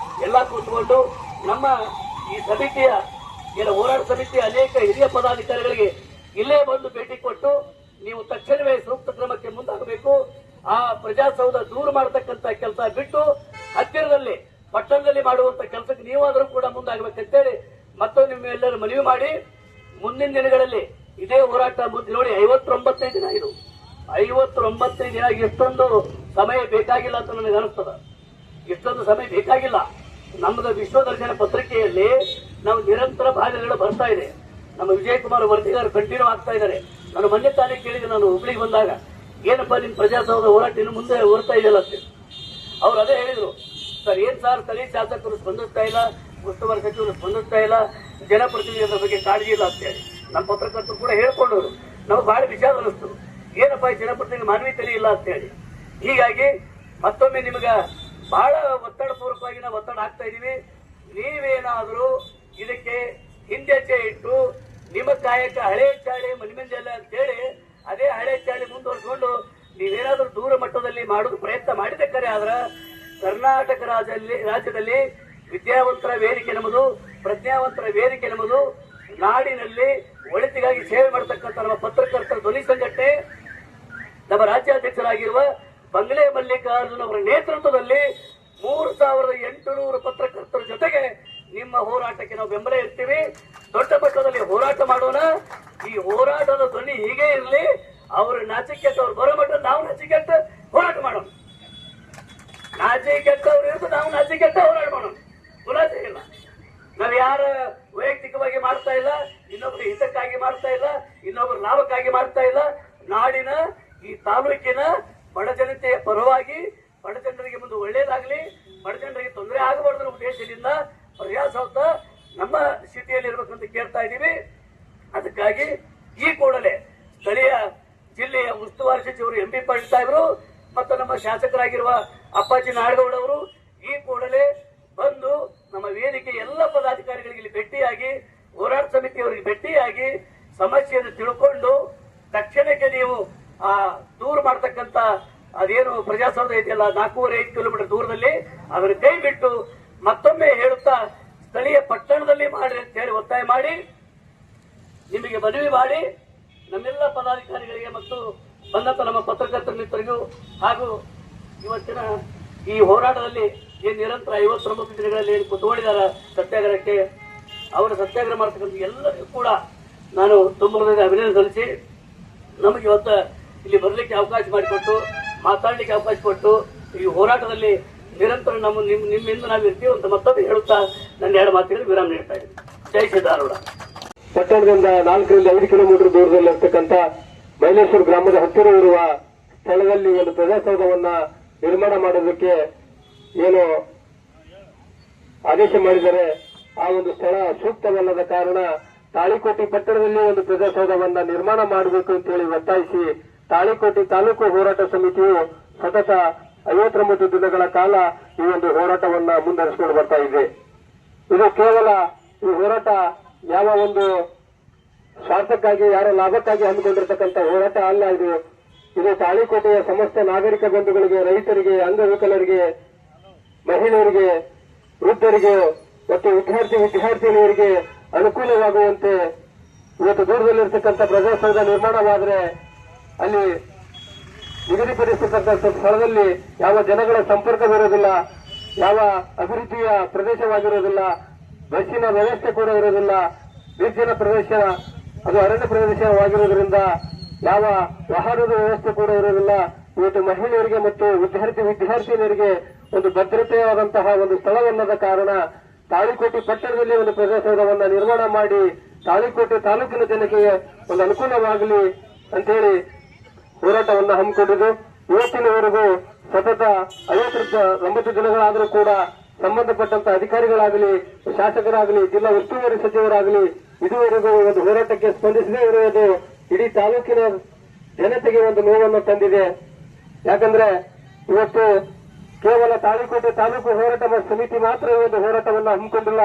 ಎಲ್ಲ ಕೂತ್ಕೊಂಡು ನಮ್ಮ ಈ ಸಮಿತಿಯ ಹೋರಾಟ ಸಮಿತಿಯ ಅನೇಕ ಹಿರಿಯ ಪದಾಧಿಕಾರಿಗಳಿಗೆ ಇಲ್ಲೇ ಬಂದು ಭೇಟಿ ಕೊಟ್ಟು ನೀವು ತಕ್ಷಣವೇ ಸೂಕ್ತ ಕ್ರಮಕ್ಕೆ ಮುಂದಾಗಬೇಕು. ಆ ಪ್ರಜಾಸೌಧ ದೂರ ಮಾಡತಕ್ಕಂತ ಕೆಲಸ ಬಿಟ್ಟು ಹತ್ತಿರದಲ್ಲಿ ಪಟ್ಟಣದಲ್ಲಿ ಮಾಡುವಂತ ಕೆಲಸಕ್ಕೆ ನೀವಾದರೂ ಕೂಡ ಮುಂದಾಗಬೇಕಂತೇಳಿ ಮತ್ತೊಂದು ನಿಮ್ಮೆಲ್ಲರೂ ಮನವಿ ಮಾಡಿ, ಮುಂದಿನ ದಿನಗಳಲ್ಲಿ ಇದೇ ಹೋರಾಟ ನೋಡಿ 59 ದಿನ, ಇದು 59 ದಿನ ಎಷ್ಟೊಂದು ಸಮಯ ಬೇಕಾಗಿಲ್ಲ ಅಂತ ನನಗೆ ಅನಿಸ್ತದ. ಇಷ್ಟೊಂದು ಸಮಯ ಬೇಕಾಗಿಲ್ಲ. ನಮ್ಮದು ವಿಶ್ವದರ್ಶನ ಪತ್ರಿಕೆಯಲ್ಲಿ ನಾವು ನಿರಂತರ ಭಾಗಗಳು ಬರ್ತಾ ಇದೆ. ನಮ್ಮ ವಿಜಯಕುಮಾರ್ ವರದಿಗಾರರು ಕಂಟಿನ್ಯೂ ಆಗ್ತಾ ಇದ್ದಾರೆ. ನಾನು ಮೊನ್ನೆ ತಾನೇ ಕೇಳಿದೆ, ನಾನು ಹುಬ್ಳಿಗೆ ಬಂದಾಗ, ಏನಪ್ಪಾ ನಿಮ್ ಪ್ರಜಾಸೌಧ ಹೋರಾಟ ಇನ್ನು ಮುಂದೆ ಹೊರ್ತಾ ಇದೆಯಲ್ಲ ಅಂತ. ಅವ್ರು ಅದೇ ಹೇಳಿದ್ರು, ಸರ್ ಏನ್ ಸರ್ ಸ್ಥಳೀಯ ಶಾಸಕರು ಸ್ಪಂದಿಸ್ತಾ ಇಲ್ಲ, ಉಸ್ತುವಾರಿ ಸಚಿವರು ಸ್ಪಂದಿಸ್ತಾ ಇಲ್ಲ, ಜನಪ್ರತಿನಿಧಿಗಳ ಬಗ್ಗೆ ಕಾಳಜಿ ಇಲ್ಲ ಅಂತ ಹೇಳಿ. ನಮ್ಮ ಪತ್ರಕರ್ತರು ಕೂಡ ಹೇಳ್ಕೊಂಡವರು ನಮ್ಗೆ ಬಹಳ ವಿಷಾದ ಅನಿಸ್ತು. ಏನಪ್ಪಾ ಈ ಜನಪ್ರತಿನಿಧಿ ಮಾನವೀಯತೆ ಇಲ್ಲ ಅಂತ ಹೇಳಿ. ಹೀಗಾಗಿ ಮತ್ತೊಮ್ಮೆ ನಿಮ್ಗ ಬಹಳ ಒತ್ತಡ ಪೂರ್ವಕವಾಗಿ ನಾವು ಒತ್ತಡ ಹಾಕ್ತಾ ಇದೀವಿ. ನೀವೇನಾದ್ರೂ ಇದಕ್ಕೆ ಹಿಂದೆಚ್ಚೆ ಇಟ್ಟು ನಿಮ್ಮ ಕಾಯಕ ಹಳೆ ಚಾಳಿ ಮನಿಮಂದಿಲ್ಲ ಅಂತ ಹೇಳಿ ಅದೇ ಹಳೆ ಚಾಳಿ ಮುಂದುವರಿಸಿಕೊಂಡು ನೀವೇನಾದ್ರೂ ದೂರ ಮಟ್ಟದಲ್ಲಿ ಮಾಡೋದು ಪ್ರಯತ್ನ ಮಾಡಿದ ಕರೆ ಆದ್ರ ಕರ್ನಾಟಕ ರಾಜ್ಯದಲ್ಲಿ ವಿದ್ಯಾವಂತರ ವೇದಿಕೆ ನಮ್ಮದು, ಪ್ರಜ್ಞಾವಂತರ ವೇದಿಕೆ ನಮ್ಮದು. ನಾಡಿನಲ್ಲಿ ಒಳಿತಿಗಾಗಿ ಸೇವೆ ಮಾಡತಕ್ಕಂಥ ನಮ್ಮ ಪತ್ರಕರ್ತರ ಧ್ವನಿ ಸಂಘಟನೆ, ನಮ್ಮ ರಾಜ್ಯಾಧ್ಯಕ್ಷರಾಗಿರುವ ಬಂಗ್ಲೆ ಮಲ್ಲಿಕಾರ್ಜುನ್ ಅವರ ನೇತೃತ್ವದಲ್ಲಿ 3800 ಪತ್ರಕರ್ತರ ಜೊತೆಗೆ ನಿಮ್ಮ ಹೋರಾಟಕ್ಕೆ ನಾವು ಬೆಂಬಲ ಇರ್ತೀವಿ. ದೊಡ್ಡ ಮಟ್ಟದಲ್ಲಿ ಹೋರಾಟ ಮಾಡೋಣ. ಈ ಹೋರಾಟದ ಧ್ವನಿ ಹೀಗೆ ಇರಲಿ. ಅವರು ನಾಚಿಕೆಟ್ಟು ಅವ್ರು ಬರೋ ಮಟ್ಟ ನಾವು ನಾಚಿಕೆಟ್ಟು ಹೋರಾಟ ಮಾಡೋಣ. ನಾಚಿಕೆಟ್ಟು ಅವ್ರು ಇರ್ತು, ನಾವು ನಾಚಿಕೆಟ್ಟು ಹೋರಾಟ ಮಾಡೋಣ. ಮುಲಾಜೆ ಇಲ್ಲ. ನಾವು ಯಾರ ವೈಯಕ್ತಿಕವಾಗಿ ಮಾಡ್ತಾ ಇಲ್ಲ, ಇನ್ನೊಬ್ಬರ ಹಿತಕ್ಕಾಗಿ ಮಾಡ್ತಾ ಇಲ್ಲ, ಇನ್ನೊಬ್ಬರ ಲಾಭಕ್ಕಾಗಿ ಮಾಡ್ತಾ ಇಲ್ಲ. ನಾಡಿನ ಈ ತಾಲೂಕಿನ ಬಡ ಜನತೆಯ ಪರವಾಗಿ, ಬಡ ಜನರಿಗೆ ಮುಂದೆ ಒಳ್ಳೇದಾಗಲಿ, ಬಡ ಜನರಿಗೆ ತೊಂದರೆ ಆಗಬಾರ್ದು ಅನ್ನೋ ಉದ್ದೇಶದಿಂದ ಪ್ರಜಾಸೌಧ ನಮ್ಮ ಸ್ಥಿತಿಯಲ್ಲಿ ಇರಬೇಕಂತ ಕೇಳ್ತಾ ಇದ್ದೀವಿ. ಅದಕ್ಕಾಗಿ ಈ ಕೂಡಲೇ ಸ್ಥಳೀಯ ಜಿಲ್ಲೆಯ ಉಸ್ತುವಾರಿ ಸಚಿವರು ಎಂ ಬಿ ಪಾಟೀಲ್ ಸಾಹೇಬರು ಮತ್ತು ನಮ್ಮ ಶಾಸಕರಾಗಿರುವ ಅಪ್ಪಾಜಿ ನಾಡಗೌಡ ಅವರು ಈ ಕೂಡಲೇ ಬಂದು ನಮ್ಮ ವೇದಿಕೆ ಎಲ್ಲ ಪದಾಧಿಕಾರಿಗಳಿಗೆ ಇಲ್ಲಿ ಭೇಟಿಯಾಗಿ, ಹೋರಾಟ ಸಮಿತಿಯವರಿಗೆ ಭೇಟಿಯಾಗಿ ಸಮಸ್ಯೆಯನ್ನು ತಿಳ್ಕೊಂಡು ತಕ್ಷಣಕ್ಕೆ ನೀವು ಆ ದೂರ ಮಾಡತಕ್ಕಂತ ಅದೇನು ಪ್ರಜಾಸೌಧ ಇದೆಯಲ್ಲ 4.5 ಕಿಲೋಮೀಟರ್ ದೂರದಲ್ಲಿ ಅದನ್ನು ಕೈ ಬಿಟ್ಟು ಮತ್ತೊಮ್ಮೆ ಹೇಳುತ್ತಾ ಸ್ಥಳೀಯ ಪಟ್ಟಣದಲ್ಲಿ ಮಾಡಿ ಅಂತ ಹೇಳಿ ಒತ್ತಾಯ ಮಾಡಿ ನಿಮಗೆ ಮನವಿ ಮಾಡಿ ನಮ್ಮೆಲ್ಲ ಪದಾಧಿಕಾರಿಗಳಿಗೆ ಮತ್ತು ಬಂದಂತ ನಮ್ಮ ಪತ್ರಕರ್ತರ ಮಿತ್ರರಿಗೂ ಹಾಗೂ ಇವತ್ತಿನ ಈ ಹೋರಾಟದಲ್ಲಿ ಏನು ನಿರಂತರ 59 ದಿನಗಳಲ್ಲಿ ಏನು ಕುತ್ಕೊಂಡಿದ್ದಾರ ಸತ್ಯಾಗ್ರಹಕ್ಕೆ, ಅವರ ಸತ್ಯಾಗ್ರಹ ಮಾಡ್ತಕ್ಕಂಥ ಎಲ್ಲರಿಗೂ ಕೂಡ ನಾನು ತುಂಬ ಅಭಿನಂದನೆ ಸಲ್ಲಿಸಿ ನಮಗೆ ಇವತ್ತು ಇಲ್ಲಿ ಬರಲಿಕ್ಕೆ ಅವಕಾಶ ಮಾಡಿಕೊಟ್ಟು, ಮಾತಾಡಲಿಕ್ಕೆ ಅವಕಾಶ ಕೊಟ್ಟು ಈ ಹೋರಾಟದಲ್ಲಿ ನಿರಂತರ ನಿಮ್ಮಿಂದ ನಾವು ಇರ್ತೀವಿ ಅಂತ ಮತ್ತೊಮ್ಮೆ ಹೇಳುತ್ತಾ ನನ್ನ 2 ಮಾತುಗಳಿಗೆ ವಿರಾಮ ನೀಡ್ತಾ ಇದ್ದೀನಿ. ಜೈ ಸಿದ್ದಾರೂಢ. ಪಟ್ಟಣದಿಂದ 4 ರಿಂದ 5 ಕಿಲೋಮೀಟರ್ ದೂರದಲ್ಲಿರ್ತಕ್ಕಂಥ ಮೈಲೇಶ್ವರ ಗ್ರಾಮದ ಹತ್ತಿರ ಇರುವ ಸ್ಥಳದಲ್ಲಿ ಒಂದು ಪ್ರಜಾಸೌಧವನ್ನ ನಿರ್ಮಾಣ ಮಾಡೋದಕ್ಕೆ ಏನು ಆದೇಶ ಮಾಡಿದರೆ ಆ ಒಂದು ಸ್ಥಳ ಸೂಕ್ತವಲ್ಲದ ಕಾರಣ ತಾಳಿಕೋಟೆ ಪಟ್ಟಣದಲ್ಲಿ ಒಂದು ಪ್ರಜಾಸೌಧವನ್ನ ನಿರ್ಮಾಣ ಮಾಡಬೇಕು ಅಂತ ಹೇಳಿ ಒತ್ತಾಯಿಸಿ ತಾಳಿಕೋಟೆ ತಾಲೂಕು ಹೋರಾಟ ಸಮಿತಿಯು ಸತತ 59 ದಿನಗಳ ಕಾಲ ಈ ಒಂದು ಹೋರಾಟವನ್ನ ಮುಂದುವರಿಸಿಕೊಂಡು ಬರ್ತಾ ಇದೆ. ಇದು ಕೇವಲ ಈ ಹೋರಾಟ ಯಾವ ಒಂದು ಸ್ವಾರ್ಥಕ್ಕಾಗಿ, ಯಾರ ಲಾಭಕ್ಕಾಗಿ ಹಮ್ಮಿಕೊಂಡಿರ್ತಕ್ಕಂಥ ಹೋರಾಟ ಅಲ್ಲ. ಇದು ತಾಳಿಕೋಟೆಯ ಸಮಸ್ತ ನಾಗರಿಕ ಬಂಧುಗಳಿಗೆ, ರೈತರಿಗೆ, ಅಂಗವಿಕಲರಿಗೆ, ಮಹಿಳೆಯರಿಗೆ, ವೃದ್ಧರಿಗೆ ಮತ್ತು ವಿದ್ಯಾರ್ಥಿನಿಯರಿಗೆ ಅನುಕೂಲವಾಗುವಂತೆ ಇವತ್ತು ದೂರದಲ್ಲಿರ್ತಕ್ಕಂಥ ಪ್ರಜಾಸೌಧ ನಿರ್ಮಾಣವಾದರೆ ಅಲ್ಲಿ ನಿಗದಿಪಡಿಸತಕ್ಕಂಥ ಸ್ಥಳದಲ್ಲಿ ಯಾವ ಜನಗಳ ಸಂಪರ್ಕವಿರೋದಿಲ್ಲ, ಯಾವ ಅಭಿವೃದ್ಧಿಯ ಪ್ರದೇಶವಾಗಿರೋದಿಲ್ಲ, ಬಸ್ಸಿನ ವ್ಯವಸ್ಥೆ ಕೂಡ ಇರೋದಿಲ್ಲ, ನಿರ್ಜನ ಪ್ರದೇಶ, ಅದು ಅರಣ್ಯ ಪ್ರದೇಶವಾಗಿರೋದ್ರಿಂದ ಯಾವ ವಾಹನದ ವ್ಯವಸ್ಥೆ ಕೂಡ ಇರೋದಿಲ್ಲ. ಇವತ್ತು ಮಹಿಳೆಯರಿಗೆ ಮತ್ತು ವಿದ್ಯಾರ್ಥಿನಿಯರಿಗೆ ಒಂದು ಭದ್ರತೆಯಾದಂತಹ ಒಂದು ಸ್ಥಳವಲ್ಲದ ಕಾರಣ ತಾಳಿಕೋಟೆ ಪಟ್ಟಣದಲ್ಲಿ ಒಂದು ಪ್ರಜಾಸೌಧವನ್ನ ನಿರ್ಮಾಣ ಮಾಡಿ ತಾಳಿಕೋಟೆ ತಾಲೂಕಿನ ಜನತೆಗೆ ಒಂದು ಅನುಕೂಲವಾಗಲಿ ಅಂತೇಳಿ ಹೋರಾಟವನ್ನ ಹಮ್ಮಿಕೊಂಡಿದ್ದು ಇವತ್ತಿನವರೆಗೂ ಸತತ 59 ದಿನಗಳಾದರೂ ಕೂಡ ಸಂಬಂಧಪಟ್ಟಂತ ಅಧಿಕಾರಿಗಳಾಗಲಿ, ಶಾಸಕರಾಗಲಿ, ಜಿಲ್ಲಾ ಉಸ್ತುವಾರಿ ಸಚಿವರಾಗಲಿ ಇದುವರೆಗೂ ಒಂದು ಹೋರಾಟಕ್ಕೆ ಸ್ಪಂದಿಸದೇ ಇರುವುದು ಇಡೀ ತಾಲೂಕಿನ ಜನತೆಗೆ ಒಂದು ನೋವನ್ನು ತಂದಿದೆ. ಯಾಕಂದ್ರೆ ಇವತ್ತು ಕೇವಲ ತಾಳಿಕೋಟೆ ತಾಲೂಕು ಹೋರಾಟ ಸಮಿತಿ ಮಾತ್ರ ಈ ಒಂದು ಹೋರಾಟವನ್ನು ಹಮ್ಮಿಕೊಂಡಿಲ್ಲ.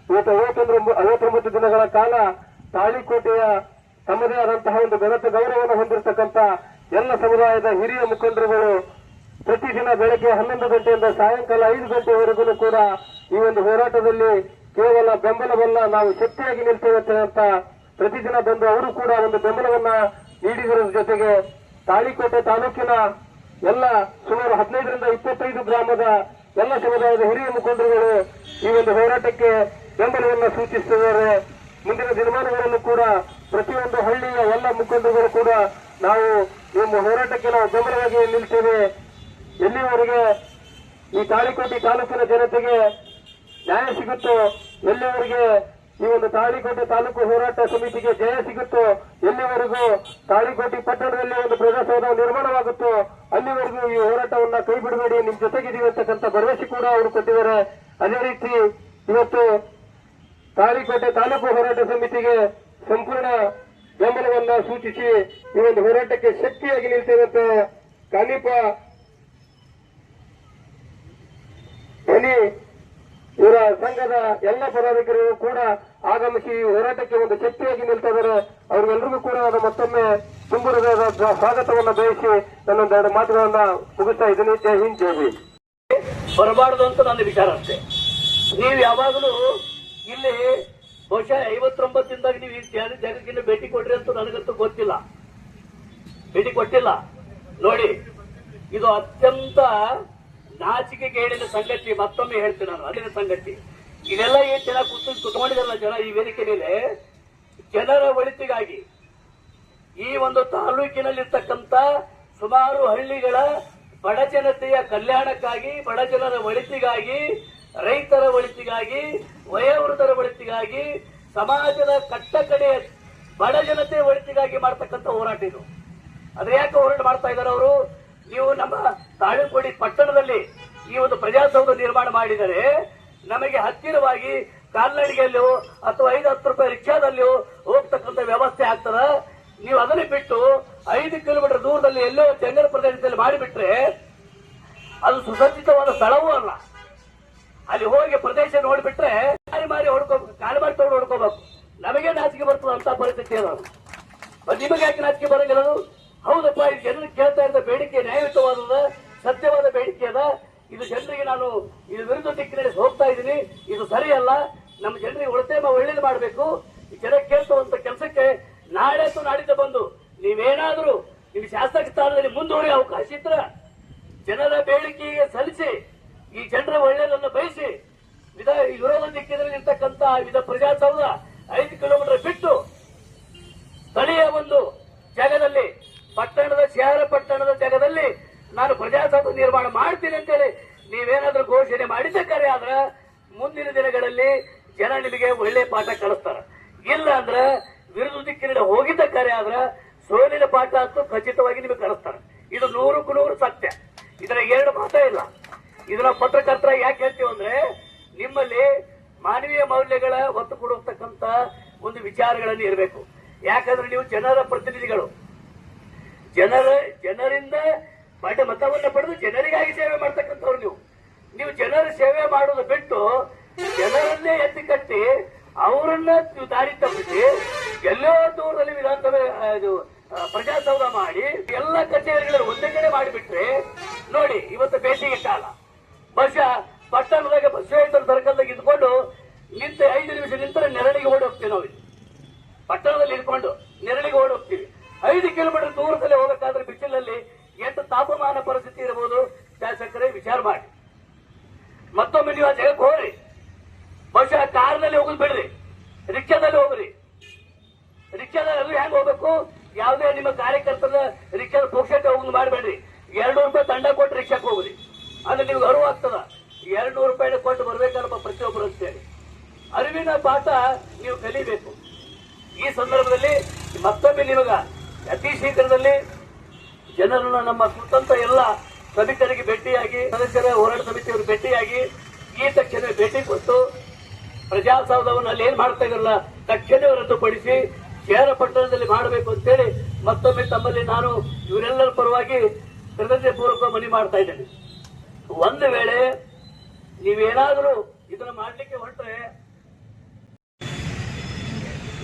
ಇವತ್ತು 59 ದಿನಗಳ ಕಾಲ ತಾಳಿಕೋಟೆಯ ತಮ್ಮದೇ ಆದಂತಹ ಒಂದು ಘನತೆ ಗೌರವವನ್ನು ಹೊಂದಿರತಕ್ಕಂಥ ಎಲ್ಲ ಸಮುದಾಯದ ಹಿರಿಯ ಮುಖಂಡರುಗಳು ಪ್ರತಿದಿನ ಬೆಳಗ್ಗೆ 11 ಗಂಟೆಯಿಂದ ಸಾಯಂಕಾಲ 5 ಗಂಟೆವರೆಗೂ ಕೂಡ ಈ ಒಂದು ಹೋರಾಟದಲ್ಲಿ ಕೇವಲ ಬೆಂಬಲವಲ್ಲ, ನಾವು ಶಕ್ತಿಯಾಗಿ ನಿಲ್ತೇವೆ ಅಂತ ಪ್ರತಿದಿನ ಬಂದು ಅವರು ಕೂಡ ಒಂದು ಬೆಂಬಲವನ್ನ ನೀಡಿದರ ಜೊತೆಗೆ ತಾಳಿಕೋಟೆ ತಾಲೂಕಿನ ಎಲ್ಲ ಸುಮಾರು 15 ರಿಂದ 25 ಗ್ರಾಮದ ಎಲ್ಲ ಸಮುದಾಯದ ಹಿರಿಯ ಮುಖಂಡರುಗಳು ಈ ಒಂದು ಹೋರಾಟಕ್ಕೆ ಬೆಂಬಲವನ್ನು ಸೂಚಿಸುತ್ತಿದ್ದಾರೆ. ಮುಂದಿನ ದಿನಮಾನಗಳಲ್ಲೂ ಕೂಡ ಪ್ರತಿಯೊಂದು ಹಳ್ಳಿಯ ಎಲ್ಲ ಮುಖಂಡರುಗಳು ಕೂಡ ನಾವು ನಿಮ್ಮ ಹೋರಾಟಕ್ಕೆ ನಾವು ಬೆಂಬಲವಾಗಿ ನಿಲ್ತೇವೆ. ಎಲ್ಲಿವರೆಗೆ ಈ ತಾಳಿಕೋಟೆ ತಾಲೂಕಿನ ಜನತೆಗೆ ನ್ಯಾಯ ಸಿಗುತ್ತೋ, ಎಲ್ಲಿವರೆಗೆ ಈ ಒಂದು ತಾಳಿಕೋಟೆ ತಾಲೂಕು ಹೋರಾಟ ಸಮಿತಿಗೆ ಜಯ ಸಿಗುತ್ತೋ, ಎಲ್ಲಿವರೆಗೂ ತಾಳಿಕೋಟೆ ಪಟ್ಟಣದಲ್ಲಿ ಒಂದು ಪ್ರಜಾಸೌಧ ನಿರ್ಮಾಣವಾಗುತ್ತೋ ಅಲ್ಲಿವರೆಗೂ ಈ ಹೋರಾಟವನ್ನ ಕೈ ಬಿಡಬೇಡಿ, ನಿಮ್ ಜೊತೆಗಿದ್ದೀವಿ ಅಂತಕ್ಕಂಥ ಭರವಸೆ ಕೂಡ ಅವರು ಕೊಟ್ಟಿದ್ದಾರೆ. ಅದೇ ರೀತಿ ಇವತ್ತು ತಾಳಿಕೋಟೆ ತಾಲೂಕು ಹೋರಾಟ ಸಮಿತಿಗೆ ಸಂಪೂರ್ಣ ಬೆಂಬಲವನ್ನ ಸೂಚಿಸಿ ಈ ಒಂದು ಹೋರಾಟಕ್ಕೆ ಶಕ್ತಿಯಾಗಿ ನಿಲ್ತೇವೆ ಅಂತ ಕಾನಿಪ ಧ್ವನಿ ಇವರ ಸಂಘದ ಎಲ್ಲ ಪದಾಧಿಕಾರಿಗಳು ಕೂಡ ಆಗಮಿಸಿ ಹೋರಾಟಕ್ಕೆ ಒಂದು ಶಕ್ತಿಯಾಗಿ ನಿಲ್ತಾ ಇದ್ದಾರೆ. ಅವ್ರಿಗೆಲ್ಲರಿಗೂ ಕೂಡ ನಾನು ಮತ್ತೊಮ್ಮೆ ತುಂಬು ಹೃದಯದ ಸ್ವಾಗತವನ್ನು ಬಯಸಿ ನನ್ನೊಂದೆರಡು ಮಾತುಗಳನ್ನ ಮುಗಿಸ್ತಾ ಇದ್ದೀನಿ. ಜೈ ಹಿಂದ್, ಜೈ ಭೀಮ್. ಬರಬಾರದು ಅಂತ ನನ್ನ ವಿಚಾರ ಅಷ್ಟೇ. ನೀವು ಯಾವಾಗಲೂ ಇಲ್ಲಿ ಬಹುಶಃ 59ದಿಂದಾಗ ನೀವು ಈ ಜಾಗಕ್ಕಿಂತ ಭೇಟಿ ಕೊಡ್ರಿ ಅಂತ ನನಗಂತೂ ಗೊತ್ತಿಲ್ಲ, ಭೇಟಿ ಕೊಟ್ಟಿಲ್ಲ. ನೋಡಿ, ಇದು ಅತ್ಯಂತ ನಾಚಿಕೆಗೇಡಿನ ಸಂಗತಿ. ಮತ್ತೊಮ್ಮೆ ಹೇಳ್ತೀನಿ ನಾನು, ಅಲ್ಲಿನ ಸಂಗತಿ. ಇದೆಲ್ಲ ಏನ್ ಜನ ಕುತ್ಕೊಂಡಿದಾರಲ್ಲ ಜನ ಈ ವೇದಿಕೆ ಮೇಲೆ, ಜನರ ಒಳಿತಿಗಾಗಿ, ಈ ಒಂದು ತಾಲೂಕಿನಲ್ಲಿರ್ತಕ್ಕಂಥ ಸುಮಾರು ಹಳ್ಳಿಗಳ ಬಡ ಜನತೆಯ ಕಲ್ಯಾಣಕ್ಕಾಗಿ, ಬಡ ಜನರ ಒಳಿತಿಗಾಗಿ, ರೈತರ ಒಳಿತಿಗಾಗಿ, ವಯೋವೃದ್ಧರ ಒಳಿತಿಗಾಗಿ, ಸಮಾಜದ ಕಟ್ಟ ಕಡೆಯ ಬಡ ಜನತೆ ಒಳಿತಿಗಾಗಿ ಮಾಡ್ತಕ್ಕಂಥ ಹೋರಾಟ ಇದು. ಅದ್ರ ಯಾಕೆ ಹೋರಾಟ ಮಾಡ್ತಾ ಇದ್ದಾರೆ ಅವರು? ನೀವು ನಮ್ಮ ತಾಳಿಕೋಡಿ ಪಟ್ಟಣದಲ್ಲಿ ಈ ಒಂದು ಪ್ರಜಾಸೌಧ ನಿರ್ಮಾಣ ಮಾಡಿದರೆ ನಮಗೆ ಹತ್ತಿರವಾಗಿ ಕಾಲ್ನಡಿಗೆಯಲ್ಲೋ ಅಥವಾ 5-10 ರೂಪಾಯಿ ರಿಕ್ಷಾದಲ್ಲಿಯೋ ಹೋಗ್ತಕ್ಕಂಥ ವ್ಯವಸ್ಥೆ ಆಗ್ತದ. ನೀವು ಅದನ್ನು ಬಿಟ್ಟು 5 ಕಿಲೋಮೀಟರ್ ದೂರದಲ್ಲಿ ಎಲ್ಲೋ ಜಂಗಲ ಪ್ರದೇಶದಲ್ಲಿ ಮಾಡಿಬಿಟ್ರೆ ಅದು ಸುಸಜ್ಜಿತವಾದ ಸ್ಥಳವೂ ಅಲ್ಲ. ಅಲ್ಲಿ ಹೋಗಿ ಪ್ರದೇಶ ನೋಡಿಬಿಟ್ರೆ ಕಾಲು ಮಾರಿ ತಗೊಂಡು ಹೊಡ್ಕೋಬೇಕು. ನಮಗೆ ನಾಚಿಕೆ ಬರ್ತದೆ ಅಂತ ಪರಿಸ್ಥಿತಿ ಅದಾವ. ನಿಮಗೆ ಯಾಕೆ ನಾಚಿಕೆ ಬರಂಗಿರೋದು? ಹೌದಪ್ಪ, ಇದು ಜನರಿಗೆ ಕೇಳ್ತಾ ಇದ್ದ ಬೇಡಿಕೆ ನ್ಯಾಯಯುತವಾದ ಸತ್ಯವಾದ ಬೇಡಿಕೆ ಅದ. ಇದು ಜನರಿಗೆ ನಾನು ಇದು ವಿರುದ್ಧ ದಿಕ್ಕಿನಲ್ಲಿ ಹೋಗ್ತಾ ಇದ್ದೀನಿ, ಇದು ಸರಿಯಲ್ಲ. ನಮ್ಮ ಜನರಿಗೆ ಒಳ್ಳೇದು ಮಾಡಬೇಕು. ಈ ಜನ ಕೇಳ್ತುವಂತ ಕೆಲಸಕ್ಕೆ ನಾಳೆ ಅಥವಾ ನಾಡಿದ್ದು ಬಂದು ನೀವೇನಾದ್ರೂ ನಿಮ್ಮ ಶಾಸಕ ಸ್ಥಾನದಲ್ಲಿ ಮುಂದುವರಿಯ ಅವಕಾಶ ಇದ್ರೆ ಜನರ ಬೇಡಿಕೆಗೆ ಸಲ್ಲಿಸಿ, ಈ ಜನರ ಒಳ್ಳೆಯದನ್ನು ಬಯಸಿ, ವಿರೋಧ ದಿಕ್ಕಿನಲ್ಲಿ ಇರ್ತಕ್ಕಂಥ ಪ್ರಜಾಸೌಧ 5 ಕಿಲೋಮೀಟರ್ ಬಿಟ್ಟು ಸ್ಥಳೀಯ ಒಂದು ಜಾಗದಲ್ಲಿ, ಶಹರ ಪಟ್ಟಣದ ಜಾಗದಲ್ಲಿ ನಾನು ಪ್ರಜಾಸೌಧ ನಿರ್ಮಾಣ ಮಾಡ್ತೀನಿ ಅಂತೇಳಿ ನೀವೇನಾದ್ರೂ ಘೋಷಣೆ ಮಾಡಿದ್ದ ಕರೆ ಆದ್ರೆ ಮುಂದಿನ ದಿನಗಳಲ್ಲಿ ಜನ ನಿಮಗೆ ಒಳ್ಳೆ ಪಾಠ ಕಲಿಸ್ತಾರ. ಇಲ್ಲ ಅಂದ್ರೆ ವಿರುದ್ಧ ದಿಕ್ಕಿನಲ್ಲಿ ಹೋಗಿದ್ದ ಕರೆ ಆದ್ರೆ ಸೋಲಿನ ಪಾಠ ಅಂತೂ ಖಚಿತವಾಗಿ ನಿಮಗೆ ಕಲಿಸ್ತಾರೆ. ಇದು 100ಕ್ಕೆ 100 ಸತ್ಯ. ಇದರ 2 ಮಾತೇ ಇಲ್ಲ. ಇದನ್ನ ಪತ್ರಕರ್ತರ ಯಾಕೆ ಹೇಳ್ತೀವಿ ಅಂದ್ರೆ, ನಿಮ್ಮಲ್ಲಿ ಮಾನವೀಯ ಮೌಲ್ಯಗಳ ಒತ್ತು ಕೊಡುತ್ತಕ್ಕಂತ ಒಂದು ವಿಚಾರಗಳನ್ನು ಇರಬೇಕು. ಯಾಕಂದ್ರೆ ನೀವು ಜನರ ಪ್ರತಿನಿಧಿಗಳು, ಜನರಿಂದ ಮತವನ್ನು ಪಡೆದು ಜನರಿಗಾಗಿ ಸೇವೆ ಮಾಡ್ತಕ್ಕಂಥವ್ರು. ನೀವು ಜನರ ಸೇವೆ ಮಾಡೋದು ಬಿಟ್ಟು ಜನರನ್ನೇ ಎತ್ತಿ ಕಟ್ಟಿ ಅವರನ್ನ ದಾರಿ ತಪ್ಪಿಸಿ ಎಲ್ಲೋ ದೂರದಲ್ಲಿ ವಿಧಾನಸಭೆ ಪ್ರಜಾಸೌಧ ಮಾಡಿ ಎಲ್ಲ ಕಚೇರಿಗಳನ್ನು ಒಂದೇ ಕಡೆ ಮಾಡಿಬಿಟ್ರೆ, ನೋಡಿ ಇವತ್ತು ಬೇಸಿಗೆ ಕಾಲ, ಬಹುಶಃ ಪಟ್ಟಣದಾಗ ಬಸವೇಶ್ವರ ಸರ್ಕಲ್ದಾಗ ಇದ್ಕೊಂಡು ನಿಂತ 5 ನಿಮಿಷ ನಿಂತರೆ ನೆರಳಿಗೆ ಓಡಿ ಹೋಗ್ತೀವಿ. ನಾವು ಪಟ್ಟಣದಲ್ಲಿ ಇದ್ಕೊಂಡು ನೆರಳಿಗೆ ಓಡಿ ಹೋಗ್ತೀವಿ. 5 ಕಿಲೋಮೀಟರ್ ದೂರದಲ್ಲಿ ಹೋಗಬೇಕಾದ್ರೆ ಬಿಸಿಲಲ್ಲಿ ಎಷ್ಟು ತಾಪಮಾನ ಪರಿಸ್ಥಿತಿ ಇರಬಹುದು ಶಾಸಕರೇ ವಿಚಾರ ಮಾಡಿ. ಮತ್ತೊಮ್ಮೆ ನೀವು ಆ ಜಾಗಕ್ಕೆ ಹೋಗ್ರಿ. ಬಹುಶಃ ಕಾರ್ನಲ್ಲಿ ಹೋಗೋದು ಬಿಡ್ರಿ, ರಿಕ್ಷಾದಲ್ಲಿ ಹೋಗ್ರಿ. ರಿಕ್ಷಾದಲ್ಲಿ ಹೆಂಗ್ ಹೋಗ್ಬೇಕು? ಯಾವುದೇ ನಿಮ್ಮ ಕಾರ್ಯಕರ್ತರ ರಿಕ್ಷಾದ ಪೋಕ್ಷಕ್ಕೆ ಹೋಗೋದು ಮಾಡಬೇಡ್ರಿ. 200 ರೂಪಾಯಿ ದಂಡ ಕೊಟ್ಟು ರಿಕ್ಷಾಕ್ಕೆ ಹೋಗ್ರಿ. ಅಂದ್ರೆ ನಿಮ್ಗೆ ಅರಿವು ಆಗ್ತದ. 200 ರೂಪಾಯಿ ಕೊಟ್ಟು ಬರ್ಬೇಕಲ್ಲಪ್ಪ ಪ್ರತಿಯೊಬ್ಬರು ಅಂತೇಳಿ. ಅರಿವಿನ ಪಾಠ ನೀವು ಕಲಿಬೇಕು. ಈ ಸಂದರ್ಭದಲ್ಲಿ ಮತ್ತೊಮ್ಮೆ ನಿಮಗ ಅತಿ ಶೀಘ್ರದಲ್ಲಿ ಜನರನ್ನ ನಮ್ಮ ಕುರಿತಂತ ಎಲ್ಲ ಸಭಿಕರಿಗೆ ಭೇಟಿಯಾಗಿ, ಸದಸ್ಯರ ಹೋರಾಟ ಸಮಿತಿಯವರು ಭೇಟಿಯಾಗಿ ಈ ತಕ್ಷಣ ಭೇಟಿ ಕೊಟ್ಟು ಪ್ರಜಾಸೌಧವನ್ನು ಅಲ್ಲಿ ಏನ್ ಮಾಡ್ತಾ ಇದ್ರಲ್ಲ ತಕ್ಷಣ ರದ್ದುಪಡಿಸಿ ಶಹರ ಪಟ್ಟಣದಲ್ಲಿ ಮಾಡಬೇಕು ಅಂತೇಳಿ ಮತ್ತೊಮ್ಮೆ ತಮ್ಮಲ್ಲಿ ನಾನು ಇವರೆಲ್ಲರ ಪರವಾಗಿ ಕೃತಜ್ಞತೆ ಪೂರ್ವಕ ಮನವಿ ಮಾಡ್ತಾ ಇದ್ದೇನೆ. ಒಂದು ವೇಳೆ ನೀವೇನಾದರೂ ಇದನ್ನು ಮಾಡಲಿಕ್ಕೆ ಹೊರಟ್ರೆ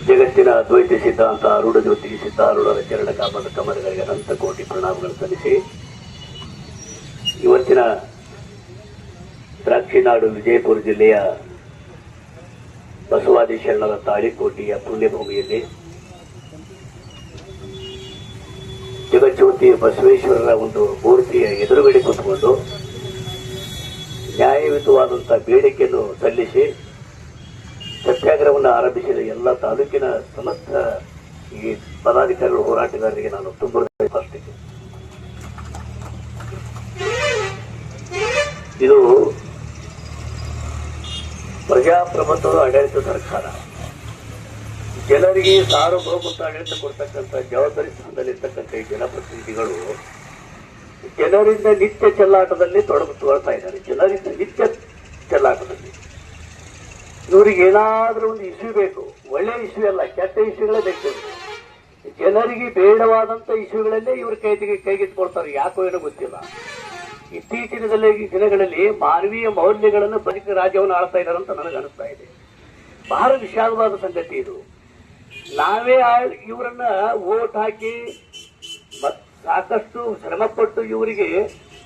ಜಗತ್ತಿನ ದ್ವೈತ ಸಿದ್ಧಾಂತ, ರೂಢ ಜ್ಯೋತಿ ಸಿದ್ಧಾರೂಢರ ಚರಣ ಕಾಮದ ಕಮಲಗಳಿಗೆ ಅನಂತ ಕೋಟಿ ಪ್ರಣಾಮಗಳು ಸಲ್ಲಿಸಿ, ಇವತ್ತಿನ ದ್ರಾಕ್ಷಿನಾಡು ವಿಜಯಪುರ ಜಿಲ್ಲೆಯ ಬಸವಾದಿ ಶರಣರ ತಾಳಿಕೋಟೆಯ ಪುಣ್ಯಭೂಮಿಯಲ್ಲಿ ಜಗಜ್ಯೋತಿ ಬಸವೇಶ್ವರರ ಒಂದು ಮೂರ್ತಿಯ ಎದುರುಗಡೆ ಕೂತ್ಕೊಂಡು ನ್ಯಾಯಯುತವಾದಂತಹ ಬೇಡಿಕೆಯನ್ನು ಸಲ್ಲಿಸಿ ಸತ್ಯಾಗ್ರಹವನ್ನು ಆರಂಭಿಸಿದ ಎಲ್ಲ ತಾಲೂಕಿನ ಸಮಸ್ತ ಈ ಪದಾಧಿಕಾರಿಗಳು, ಹೋರಾಟಗಾರರಿಗೆ ನಾನು ತುಂಬ ಫಸ್ಟಿಗೆ ಇದು ಪ್ರಜಾಪ್ರಭುತ್ವದ ಆಡಳಿತ ಸರ್ಕಾರ. ಜನರಿಗೆ ಸಾರ್ವಭೌಮತ್ವ ಆಡಳಿತ ಕೊಡ್ತಕ್ಕಂಥ ಜವಾಬ್ದಾರಿ ಸ್ಥಾನದಲ್ಲಿರ್ತಕ್ಕಂಥ ಈ ಜನಪ್ರತಿನಿಧಿಗಳು ಜನರಿಂದ ನಿತ್ಯ ಚೆಲ್ಲಾಟದಲ್ಲಿ ತೊಡಗುತ್ತಾ ಇದ್ದಾರೆ. ಜನರಿಂದ ನಿತ್ಯ ಚೆಲ್ಲಾಟದಲ್ಲಿ ಇವರಿಗೆ ಏನಾದ್ರೂ ಒಂದು ಇಶ್ಯೂ ಬೇಕು. ಒಳ್ಳೆ ಇಶ್ಯೂ ಅಲ್ಲ, ಕೆಟ್ಟ ಇಶ್ಯೂಗಳೇ ಬೇಕು. ಜನರಿಗೆ ಬೇಡವಾದಂತ ಇಶ್ಯೂಗಳನ್ನೇ ಇವರು ಕೈಗೆತ್ತಿಕೊಳ್ತಾರೆ. ಯಾಕೋ ಏನೋ ಗೊತ್ತಿಲ್ಲ. ಇತ್ತೀಚಿನ ದಿನಗಳಲ್ಲಿ ಮಾನವೀಯ ಮೌಲ್ಯಗಳನ್ನು ಬದುಕಿ ರಾಜ್ಯವನ್ನು ಆಳ್ತಾ ಇದ್ದಾರೆ ಅಂತ ನನಗೆ ಅನಿಸ್ತಾ ಇದೆ. ಬಹಳ ವಿಷಾದವಾದ ಸಂಗತಿ ಇದು. ನಾವೇ ಇವರನ್ನ ವೋಟ್ ಹಾಕಿ ಸಾಕಷ್ಟು ಶ್ರಮಪಟ್ಟು ಇವರಿಗೆ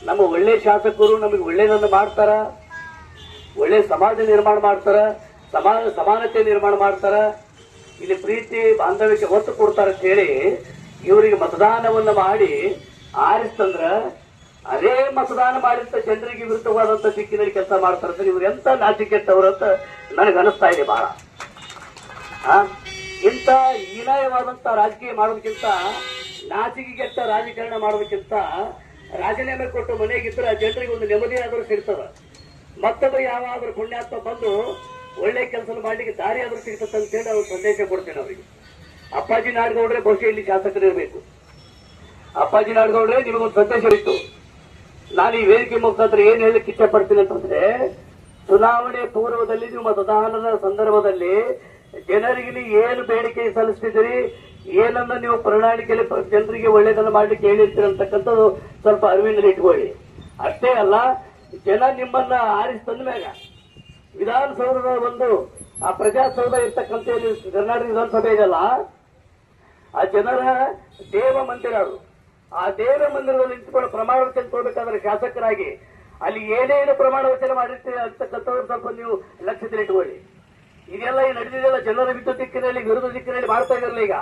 ನಮ್ಮ ಒಳ್ಳೆ ಶಾಸಕರು ನಮಗೆ ಒಳ್ಳೆಯದನ್ನು ಮಾಡ್ತಾರ, ಒಳ್ಳೆ ಸಮಾಜ ನಿರ್ಮಾಣ ಮಾಡ್ತಾರ, ಸಮಾನತೆ ನಿರ್ಮಾಣ ಮಾಡ್ತಾರ, ಇಲ್ಲಿ ಪ್ರೀತಿ ಬಾಂಧವ್ಯಕ್ಕೆ ಒತ್ತು ಕೊಡ್ತಾರ ಅಂತ ಹೇಳಿ ಇವರಿಗೆ ಮತದಾನವನ್ನ ಮಾಡಿ ಆರಿಸ್ತಂದ್ರ ಅದೇ ಮತದಾನ ಮಾಡಿದಂತ ಜನರಿಗೆ ವಿರುದ್ಧವಾದಂತ ದಿಕ್ಕಿನಲ್ಲಿ ಕೆಲಸ ಮಾಡ್ತಾರಂದ್ರೆ ಇವ್ರು ಎಂತ ನಾಚಿಕೆಟ್ಟವರು ಅಂತ ನನಗೆ ಅನಿಸ್ತಾ ಇದೆ ಬಹಳ. ಇಂಥ ಹೀನಾಯವಾದಂತ ರಾಜಕೀಯ ಮಾಡೋದಕ್ಕಿಂತ, ನಾಚಿಕೆಗೆಟ್ಟ ರಾಜಕಾರಣ ಮಾಡೋದಕ್ಕಿಂತ ರಾಜೀನಾಮೆ ಕೊಟ್ಟು ಮನೆಗಿದ್ರೆ ಜನರಿಗೆ ಒಂದು ನೆಮ್ಮದಿ ಆದರೂ ಸಿಗ್ತದ. ಮತ್ತೊಬ್ಬರು ಯಾವಾದ್ರೂ ಪುಣ್ಯಾತ್ಮ ಬಂದು ಒಳ್ಳೆ ಕೆಲಸ ಮಾಡ್ಲಿಕ್ಕೆ ದಾರಿ ಆದ್ರೂ ಸಿಗ್ತದೆ ಅಂತ ಹೇಳಿ ಅವ್ರು ಸಂದೇಶ ಕೊಡ್ತೇನೆ ಅವರಿಗೆ. ಅಪ್ಪಾಜಿ ನಾಡಗೌಡ್ರೆ ಬಹುಶಃ ಇಲ್ಲಿ ಶಾಸಕರಿರಬೇಕು. ಅಪ್ಪಾಜಿ ನಾಡಗೌಡ್ರೆ ನಿಮಗೊಂದು ಸಂದೇಶ ಇತ್ತು. ನಾನು ಈ ವೇದಿಕೆ ಮುಖಾಂತರ ಏನ್ ಹೇಳಲಿಕ್ಕೆ ಇಚ್ಛೆ ಪಡ್ತೀನಿ ಅಂತಂದ್ರೆ, ಚುನಾವಣೆ ಪೂರ್ವದಲ್ಲಿ ನೀವು ಮತದಾನದ ಸಂದರ್ಭದಲ್ಲಿ ಜನರಿಗೆ ನೀವು ಏನು ಬೇಡಿಕೆ ಸಲ್ಲಿಸ್ತಿದ್ದೀರಿ, ಏನನ್ನ ನೀವು ಪ್ರಣಾಳಿಕೆಯಲ್ಲಿ ಜನರಿಗೆ ಒಳ್ಳೇದನ್ನ ಮಾಡ್ಲಿಕ್ಕೆ ಹೇಳಿರ್ತೀರಿ ಅಂತಕ್ಕಂಥದ್ದು ಸ್ವಲ್ಪ ಅರಿವಿನಲ್ಲಿ ಇಟ್ಕೊಳ್ಳಿ. ಅಷ್ಟೇ ಅಲ್ಲ, ಜನ ನಿಮ್ಮನ್ನ ಆರಿಸ್ತಂದ ಮ್ಯಾಗ ವಿಧಾನಸೌಧದ ಆ ಪ್ರಜಾಸೌಧ ಇರ್ತಕ್ಕಂಥ ಕರ್ನಾಟಕ ವಿಧಾನಸಭೆ ಇದೆಯಲ್ಲ, ಆ ಜನರ ದೇವ ಮಂದಿರ ಅದು. ಆ ದೇವ ಮಂದಿರದಲ್ಲಿ ನಿಂತುಕೊಂಡು ಪ್ರಮಾಣ ವಚನ ತಗೋಬೇಕಾದ್ರೆ ಶಾಸಕರಾಗಿ ಅಲ್ಲಿ ಏನೇನು ಪ್ರಮಾಣ ವಚನ ಮಾಡಿರ್ತೀರಿ ಅಂತಕ್ಕಂಥವ್ರು ಸ್ವಲ್ಪ ನೀವು ಲಕ್ಷ್ಯದಲ್ಲಿ ಇಟ್ಕೊಳ್ಳಿ. ಇದೆಲ್ಲ ಈ ನಡೆದಿದೆಲ್ಲ ಜನರ ದಿಕ್ಕಿನಲ್ಲಿ ವಿರುದ್ಧ ದಿಕ್ಕಿನಲ್ಲಿ ಮಾಡ್ತಾ ಇದ್ರಲ್ಲ. ಈಗ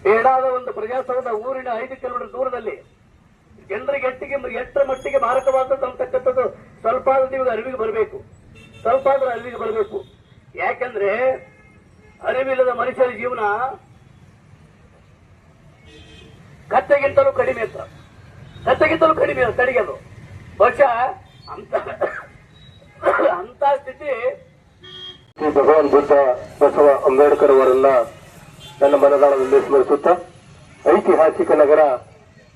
ಬೇಡಾದ ಒಂದು ಪ್ರಜಾಸೌಧ ಊರಿನ 5 ಕಿಲೋಮೀಟರ್ ದೂರದಲ್ಲಿ ಜನರಿಗೆ ಎಷ್ಟರ ಮಟ್ಟಿಗೆ ಮಾರಕವಾದದ್ದು ಸ್ವಲ್ಪ ಆದ್ರೂ ನಿಮಗೆ ಅರಿವಿಗೆ ಬರಬೇಕು. ಸ್ವಲ್ಪ ಆದ್ರೂ ಅರಿವಿಗೆ ಬರಬೇಕು. ಯಾಕಂದ್ರೆ ಅರಿವಿಲ್ಲದ ಮನುಷ್ಯರ ಜೀವನ ಕತ್ತೆಗಿಂತಲೂ ಕಡಿಮೆ ಅಂತ, ಕತ್ತೆಗಿಂತಲೂ ಕಡಿಮೆ ಅದು. ಬಹುಶಃ ಅಂತ ಸ್ಥಿತಿ ಭಗವಾನ್ ಬುದ್ಧ ಬಸವ ಅಂಬೇಡ್ಕರ್ ಅವರನ್ನ ನನ್ನ ಮನದಾಳದಲ್ಲಿ ಸ್ಮರಿಸುತ್ತಾ, ಐತಿಹಾಸಿಕ ನಗರ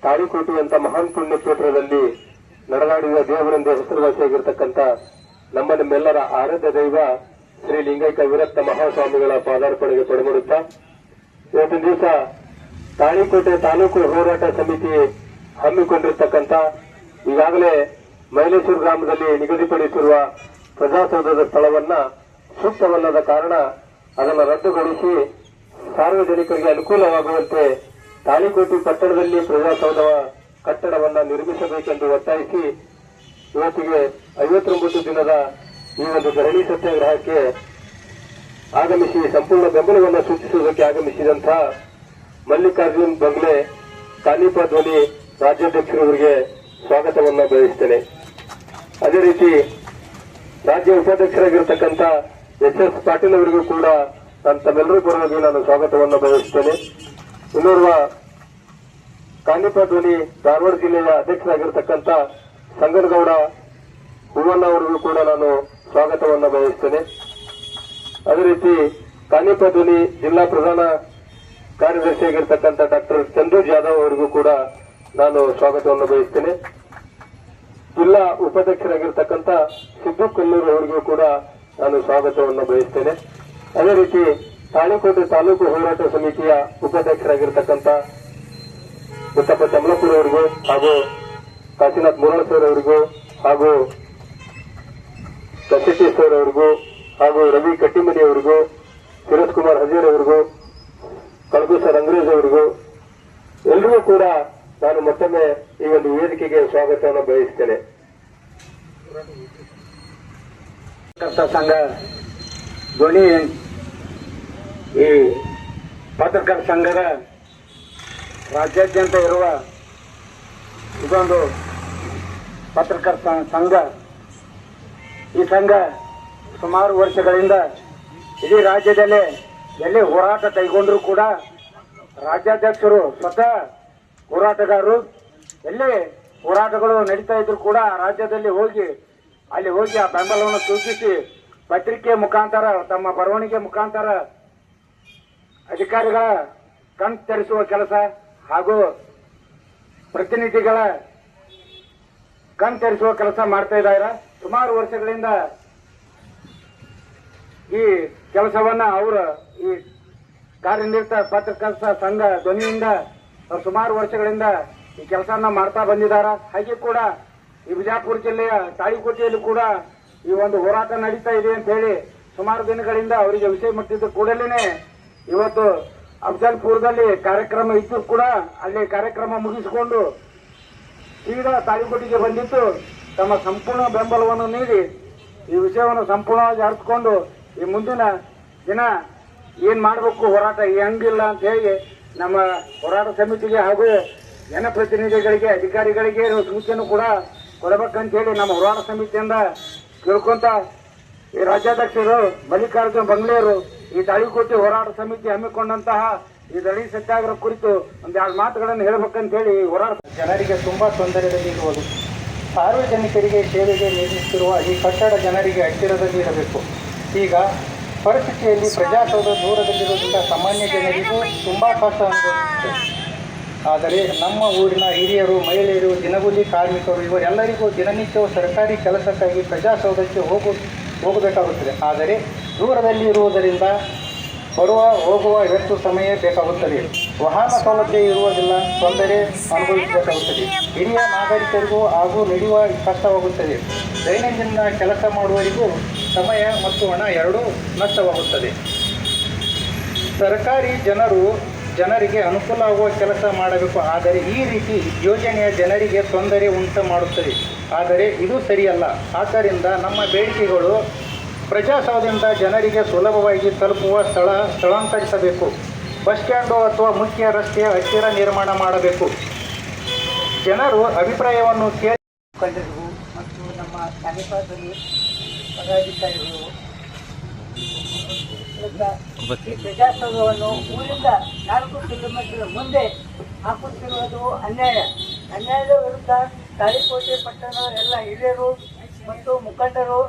ತಾಳಿಕೋಟೆಯಂತ ಮಹಾನ್ ಪುಣ್ಯ ಕ್ಷೇತ್ರದಲ್ಲಿ ನಡೆದಾಡಿದ ದೇವರೆಂದೇ ಹೆಸರುವಾಸಿಯಾಗಿರ್ತಕ್ಕಂಥ ನಮ್ಮೆಲ್ಲರ ಆರಾಧ್ಯ ದೈವ ಶ್ರೀ ಲಿಂಗೈಕ್ಯ ವಿರಕ್ತ ಮಹಾಸ್ವಾಮಿಗಳ ಪಾದಾರ್ಪಣೆಗೆ ತೊಡಗಿರುತ್ತಾ, ಇವತ್ತಿನ ದಿವಸ ತಾಳಿಕೋಟೆ ತಾಲೂಕು ಹೋರಾಟ ಸಮಿತಿ ಹಮ್ಮಿಕೊಂಡಿರ್ತಕ್ಕಂಥ ಈಗಾಗಲೇ ಮೈಲೇಶ್ವರ ಗ್ರಾಮದಲ್ಲಿ ನಿಗದಿಪಡಿಸಿರುವ ಪ್ರಜಾಸೌಧದ ಸ್ಥಳವನ್ನ ಸೂಕ್ತವಲ್ಲದ ಕಾರಣ ಅದನ್ನು ರದ್ದುಗೊಳಿಸಿ ಸಾರ್ವಜನಿಕರಿಗೆ ಅನುಕೂಲವಾಗುವಂತೆ ತಾಳಿಕೋಟೆ ಪಟ್ಟಣದಲ್ಲಿ ಪ್ರಜಾಸೌಧ ಕಟ್ಟಡವನ್ನ ನಿರ್ಮಿಸಬೇಕೆಂದು ಒತ್ತಾಯಿಸಿ ಇವತ್ತಿಗೆ 59 ದಿನದ ಈ ಒಂದು ಧರಣಿ ಸತ್ಯಾಗ್ರಹಕ್ಕೆ ಆಗಮಿಸಿ ಸಂಪೂರ್ಣ ಬೆಂಬಲವನ್ನು ಸೂಚಿಸುವುದಕ್ಕೆ ಆಗಮಿಸಿದಂತಹ ಮಲ್ಲಿಕಾರ್ಜುನ್ ಬಂಗ್ಲೆ ಕಾನಿಪ ಧ್ವನಿ ರಾಜ್ಯಾಧ್ಯಕ್ಷರವರಿಗೆ ಸ್ವಾಗತವನ್ನು ಬಯಸುತ್ತೇನೆ. ಅದೇ ರೀತಿ ರಾಜ್ಯ ಉಪಾಧ್ಯಕ್ಷರಾಗಿರ್ತಕ್ಕಂಥ ಎಸ್ ಪಾಟೀಲ್ ಅವರಿಗೂ ಕೂಡ ನಾನು ತಮ್ಮೆಲ್ಲರೂ ಪರವಾಗಿ ನಾನು ಸ್ವಾಗತವನ್ನು ಬಯಸುತ್ತೇನೆ. ಇನ್ನೋರ್ವ ಕಾನಿಪ ಧ್ವನಿ ಧಾರವಾಡ ಜಿಲ್ಲೆಯ ಅಧ್ಯಕ್ಷರಾಗಿರ್ತಕ್ಕಂಥ ಸಂಗನಗೌಡ ಹೂವಣ್ಣ ಅವರಿಗೂ ಕೂಡ ನಾನು ಸ್ವಾಗತವನ್ನು ಬಯಸುತ್ತೇನೆ. ಅದೇ ರೀತಿ ಕಾನಿಪ ಧ್ವನಿ ಜಿಲ್ಲಾ ಪ್ರಧಾನ ಕಾರ್ಯದರ್ಶಿಯಾಗಿರ್ತಕ್ಕಂಥ ಡಾಕ್ಟರ್ ಚಂದ್ರು ಜಾಧವ್ ಅವರಿಗೂ ಕೂಡ ನಾನು ಸ್ವಾಗತವನ್ನು ಬಯಸುತ್ತೇನೆ. ಜಿಲ್ಲಾ ಉಪಾಧ್ಯಕ್ಷರಾಗಿರ್ತಕ್ಕಂಥ ಸಿದ್ದು ಕಲ್ಲೂರು ಅವರಿಗೂ ಕೂಡ ನಾನು ಸ್ವಾಗತವನ್ನು ಬಯಸುತ್ತೇನೆ. ಅದೇ ರೀತಿ ತಾಳಿಕೋಟೆ ತಾಲೂಕು ಹೋರಾಟ ಸಮಿತಿಯ ಉಪಾಧ್ಯಕ್ಷರಾಗಿರ್ತಕ್ಕಂಥ ಮುತ್ತಪ್ಪ ಚಮಲಾಪುರ ಅವರಿಗೂ ಹಾಗೂ ಕಾಶಿನಾಥ್ ಮುರಾಳಸರ್ ಅವರಿಗೂ ಹಾಗೂ ದಶಟೇಶ್ವರ್ ಅವರಿಗೂ ಹಾಗೂ ರವಿ ಕಟ್ಟಿಮನಿ ಅವರಿಗೂ ಫಿರೋಜ್ ಕುಮಾರ್ ಹಜೀರ್ ಅವರಿಗೂ ಕಳಗುಸರ್ ಅಂಗ್ರೇಜ್ ಅವರಿಗೂ ಎಲ್ಲರಿಗೂ ಕೂಡ ನಾನು ಮತ್ತೊಮ್ಮೆ ಈ ಒಂದು ವೇದಿಕೆಗೆ ಸ್ವಾಗತವನ್ನು ಬಯಸುತ್ತೇನೆ. ಸಂಘ ಧ್ವನಿ ಈ ಪತ್ರಕರ್ತರ ಸಂಘದ ರಾಜ್ಯಾದ್ಯಂತ ಇರುವ ಇದೊಂದು ಪತ್ರಕರ್ತರ ಸಂಘ. ಈ ಸಂಘ ಸುಮಾರು ವರ್ಷಗಳಿಂದ ಇಡೀ ರಾಜ್ಯದಲ್ಲೇ ಎಲ್ಲಿ ಹೋರಾಟ ಕೈಗೊಂಡರೂ ಕೂಡ ರಾಜ್ಯಾಧ್ಯಕ್ಷರು ಸ್ವತಃ ಹೋರಾಟಗಾರರು ಎಲ್ಲಿ ಹೋರಾಟಗಳು ನಡೀತಾ ಇದ್ರು ಕೂಡ ರಾಜ್ಯದಲ್ಲಿ ಹೋಗಿ ಆ ಬೆಂಬಲವನ್ನು ಸೂಚಿಸಿ ಪತ್ರಿಕೆ ಮುಖಾಂತರ ತಮ್ಮ ಬರವಣಿಗೆ ಮುಖಾಂತರ ಅಧಿಕಾರಿಗಳ ಕಣ್ ತೆರೆಸುವ ಕೆಲಸ ಹಾಗೂ ಪ್ರತಿನಿಧಿಗಳ ಕಣ್ ತೆರೆಸುವ ಕೆಲಸ ಮಾಡ್ತಾ ಇದ್ದಾರೆ. ಸುಮಾರು ವರ್ಷಗಳಿಂದ ಈ ಕೆಲಸವನ್ನ ಅವರು ಈ ಕಾರ್ಯನಿರತ ಪತ್ರಕರ್ತರ ಸಂಘ ಧ್ವನಿಯಿಂದ ಸುಮಾರು ವರ್ಷಗಳಿಂದ ಈ ಕೆಲಸವನ್ನ ಮಾಡ್ತಾ ಬಂದಿದ್ದಾರೆ. ಹಾಗೆ ಕೂಡ ಈ ಬಿಜಾಪುರ ಜಿಲ್ಲೆಯ ತಾಳಿಕೋಟೆಯಲ್ಲಿ ಕೂಡ ಈ ಒಂದು ಹೋರಾಟ ನಡೀತಾ ಇದೆ ಅಂತ ಹೇಳಿ ಸುಮಾರು ದಿನಗಳಿಂದ ಅವರಿಗೆ ವಿಷಯ ಮುಟ್ಟಿದ್ದ ಕೂಡಲೇ ಇವತ್ತು ಅಫಜಲ್ಪುರದಲ್ಲಿ ಕಾರ್ಯಕ್ರಮ ಇದ್ದು ಕೂಡ ಅಲ್ಲಿ ಕಾರ್ಯಕ್ರಮ ಮುಗಿಸಿಕೊಂಡು ಸೀದಾ ತಾಳಿಕೋಟೆಗೆ ಬಂದಿದ್ದು ತಮ್ಮ ಸಂಪೂರ್ಣ ಬೆಂಬಲವನ್ನು ನೀಡಿ ಈ ವಿಷಯವನ್ನು ಸಂಪೂರ್ಣವಾಗಿ ಅರ್ಥಕೊಂಡು ಈ ಮುಂದಿನ ದಿನ ಏನ್ ಮಾಡಬೇಕು ಹೋರಾಟ ಹೆಂಗಿಲ್ಲ ಅಂತ ಹೇಳಿ ನಮ್ಮ ಹೋರಾಟ ಸಮಿತಿಗೆ ಹಾಗೂ ಜನಪ್ರತಿನಿಧಿಗಳಿಗೆ ಅಧಿಕಾರಿಗಳಿಗೆ ಸೂಚನೆ ಕೂಡ ಕೊಡಬೇಕಂತ ಹೇಳಿ ನಮ್ಮ ಹೋರಾಟ ಸಮಿತಿಯಿಂದ ಕೇಳ್ಕೊಂತ ಈ ರಾಜ್ಯಾಧ್ಯಕ್ಷರು ಮಲ್ಲಿಕಾರ್ಜುನ ಬಂಗ್ಲೆಯರು ಈ ತಾಳಿಕೋಟೆ ಹೋರಾಟ ಸಮಿತಿ ಹಮ್ಮಿಕೊಂಡಂತಹ ಈ ದಳಿ ಸತ್ಯಾಗ್ರಹ ಕುರಿತು ಒಂದೆರಡು ಮಾತುಗಳನ್ನು ಹೇಳಬೇಕಂತ ಹೇಳಿ ಹೋರಾಟ ಜನರಿಗೆ ತುಂಬಾ ತೊಂದರೆಯಲ್ಲಿರುವುದು. ಸಾರ್ವಜನಿಕರಿಗೆ ಸೇವೆಗೆ ನಿರ್ಮಿಸಿರುವ ಈ ಕಟ್ಟಡ ಜನರಿಗೆ ಹತ್ತಿರದಲ್ಲಿ ಇರಬೇಕು. ಈಗ ಪರಿಸ್ಥಿತಿಯಲ್ಲಿ ಪ್ರಜಾಸೌಧ ದೂರದಲ್ಲಿರುವುದರಿಂದ ಸಾಮಾನ್ಯ ಜನರಿಗೂ ತುಂಬಾ ಕಷ್ಟ ಅನುಭವಿಸುತ್ತೆ. ಆದರೆ ನಮ್ಮ ಊರಿನ ಹಿರಿಯರು, ಮಹಿಳೆಯರು, ದಿನಗೂಲಿ ಕಾರ್ಮಿಕರು ಇವರೆಲ್ಲರಿಗೂ ದಿನನಿತ್ಯವೂ ಸರ್ಕಾರಿ ಕೆಲಸಕ್ಕಾಗಿ ಪ್ರಜಾಸೌಧಕ್ಕೆ ಹೋಗಬೇಕಾಗುತ್ತದೆ. ಆದರೆ ದೂರದಲ್ಲಿ ಇರುವುದರಿಂದ ಹೋಗುವ ಹೆಚ್ಚು ಸಮಯ ಬೇಕಾಗುತ್ತದೆ. ವಾಹನ ಸೌಲಭ್ಯ ಇರುವುದಿಲ್ಲ, ತೊಂದರೆ ಅನುಭವಿಸಬೇಕಾಗುತ್ತದೆ. ಹಿರಿಯ ನಾಗರಿಕರಿಗೂ ಹಾಗೂ ನಡೆಯುವ ಕಷ್ಟವಾಗುತ್ತದೆ. ದೈನಂದಿನ ಕೆಲಸ ಮಾಡುವವರಿಗೂ ಸಮಯ ಮತ್ತು ಹಣ ಎರಡೂ ನಷ್ಟವಾಗುತ್ತದೆ. ಸರ್ಕಾರಿ ಜನರಿಗೆ ಅನುಕೂಲ ಆಗುವ ಕೆಲಸ ಮಾಡಬೇಕು. ಆದರೆ ಈ ರೀತಿ ಯೋಜನೆಯ ಜನರಿಗೆ ತೊಂದರೆ ಉಂಟು ಮಾಡುತ್ತದೆ. ಆದರೆ ಇದು ಸರಿಯಲ್ಲ. ಆದ್ದರಿಂದ ನಮ್ಮ ಬೇಡಿಕೆಗಳು ಪ್ರಜಾಸೌಧದಿಂದ ಜನರಿಗೆ ಸುಲಭವಾಗಿ ತಲುಪುವ ಸ್ಥಳಾಂತರಿಸಬೇಕು. ಬಸ್ ಸ್ಟ್ಯಾಂಡು ಅಥವಾ ಮುಖ್ಯ ರಸ್ತೆಯ ಹತ್ತಿರ ನಿರ್ಮಾಣ ಮಾಡಬೇಕು. ಜನರು ಅಭಿಪ್ರಾಯವನ್ನು ಮುಖಂಡರಿಗೂ ಮತ್ತು ನಮ್ಮ ಕಾರ್ಯಕರ್ತರು ಪದಾಧಿಕಾರಿಗಳು ಈ ಪ್ರಜಾಸೌಧವನ್ನು ಊರಿಂದ 4 ಕಿಲೋಮೀಟರ್ ಮುಂದೆ ಹಾಕುತ್ತಿರುವುದು ಅನ್ಯಾಯದ ವಿರುದ್ಧ ತಾಳಿಕೋಟೆ ಪಟ್ಟಣ ಎಲ್ಲ ಹಿರಿಯರು ಮತ್ತು ಮುಖಂಡರು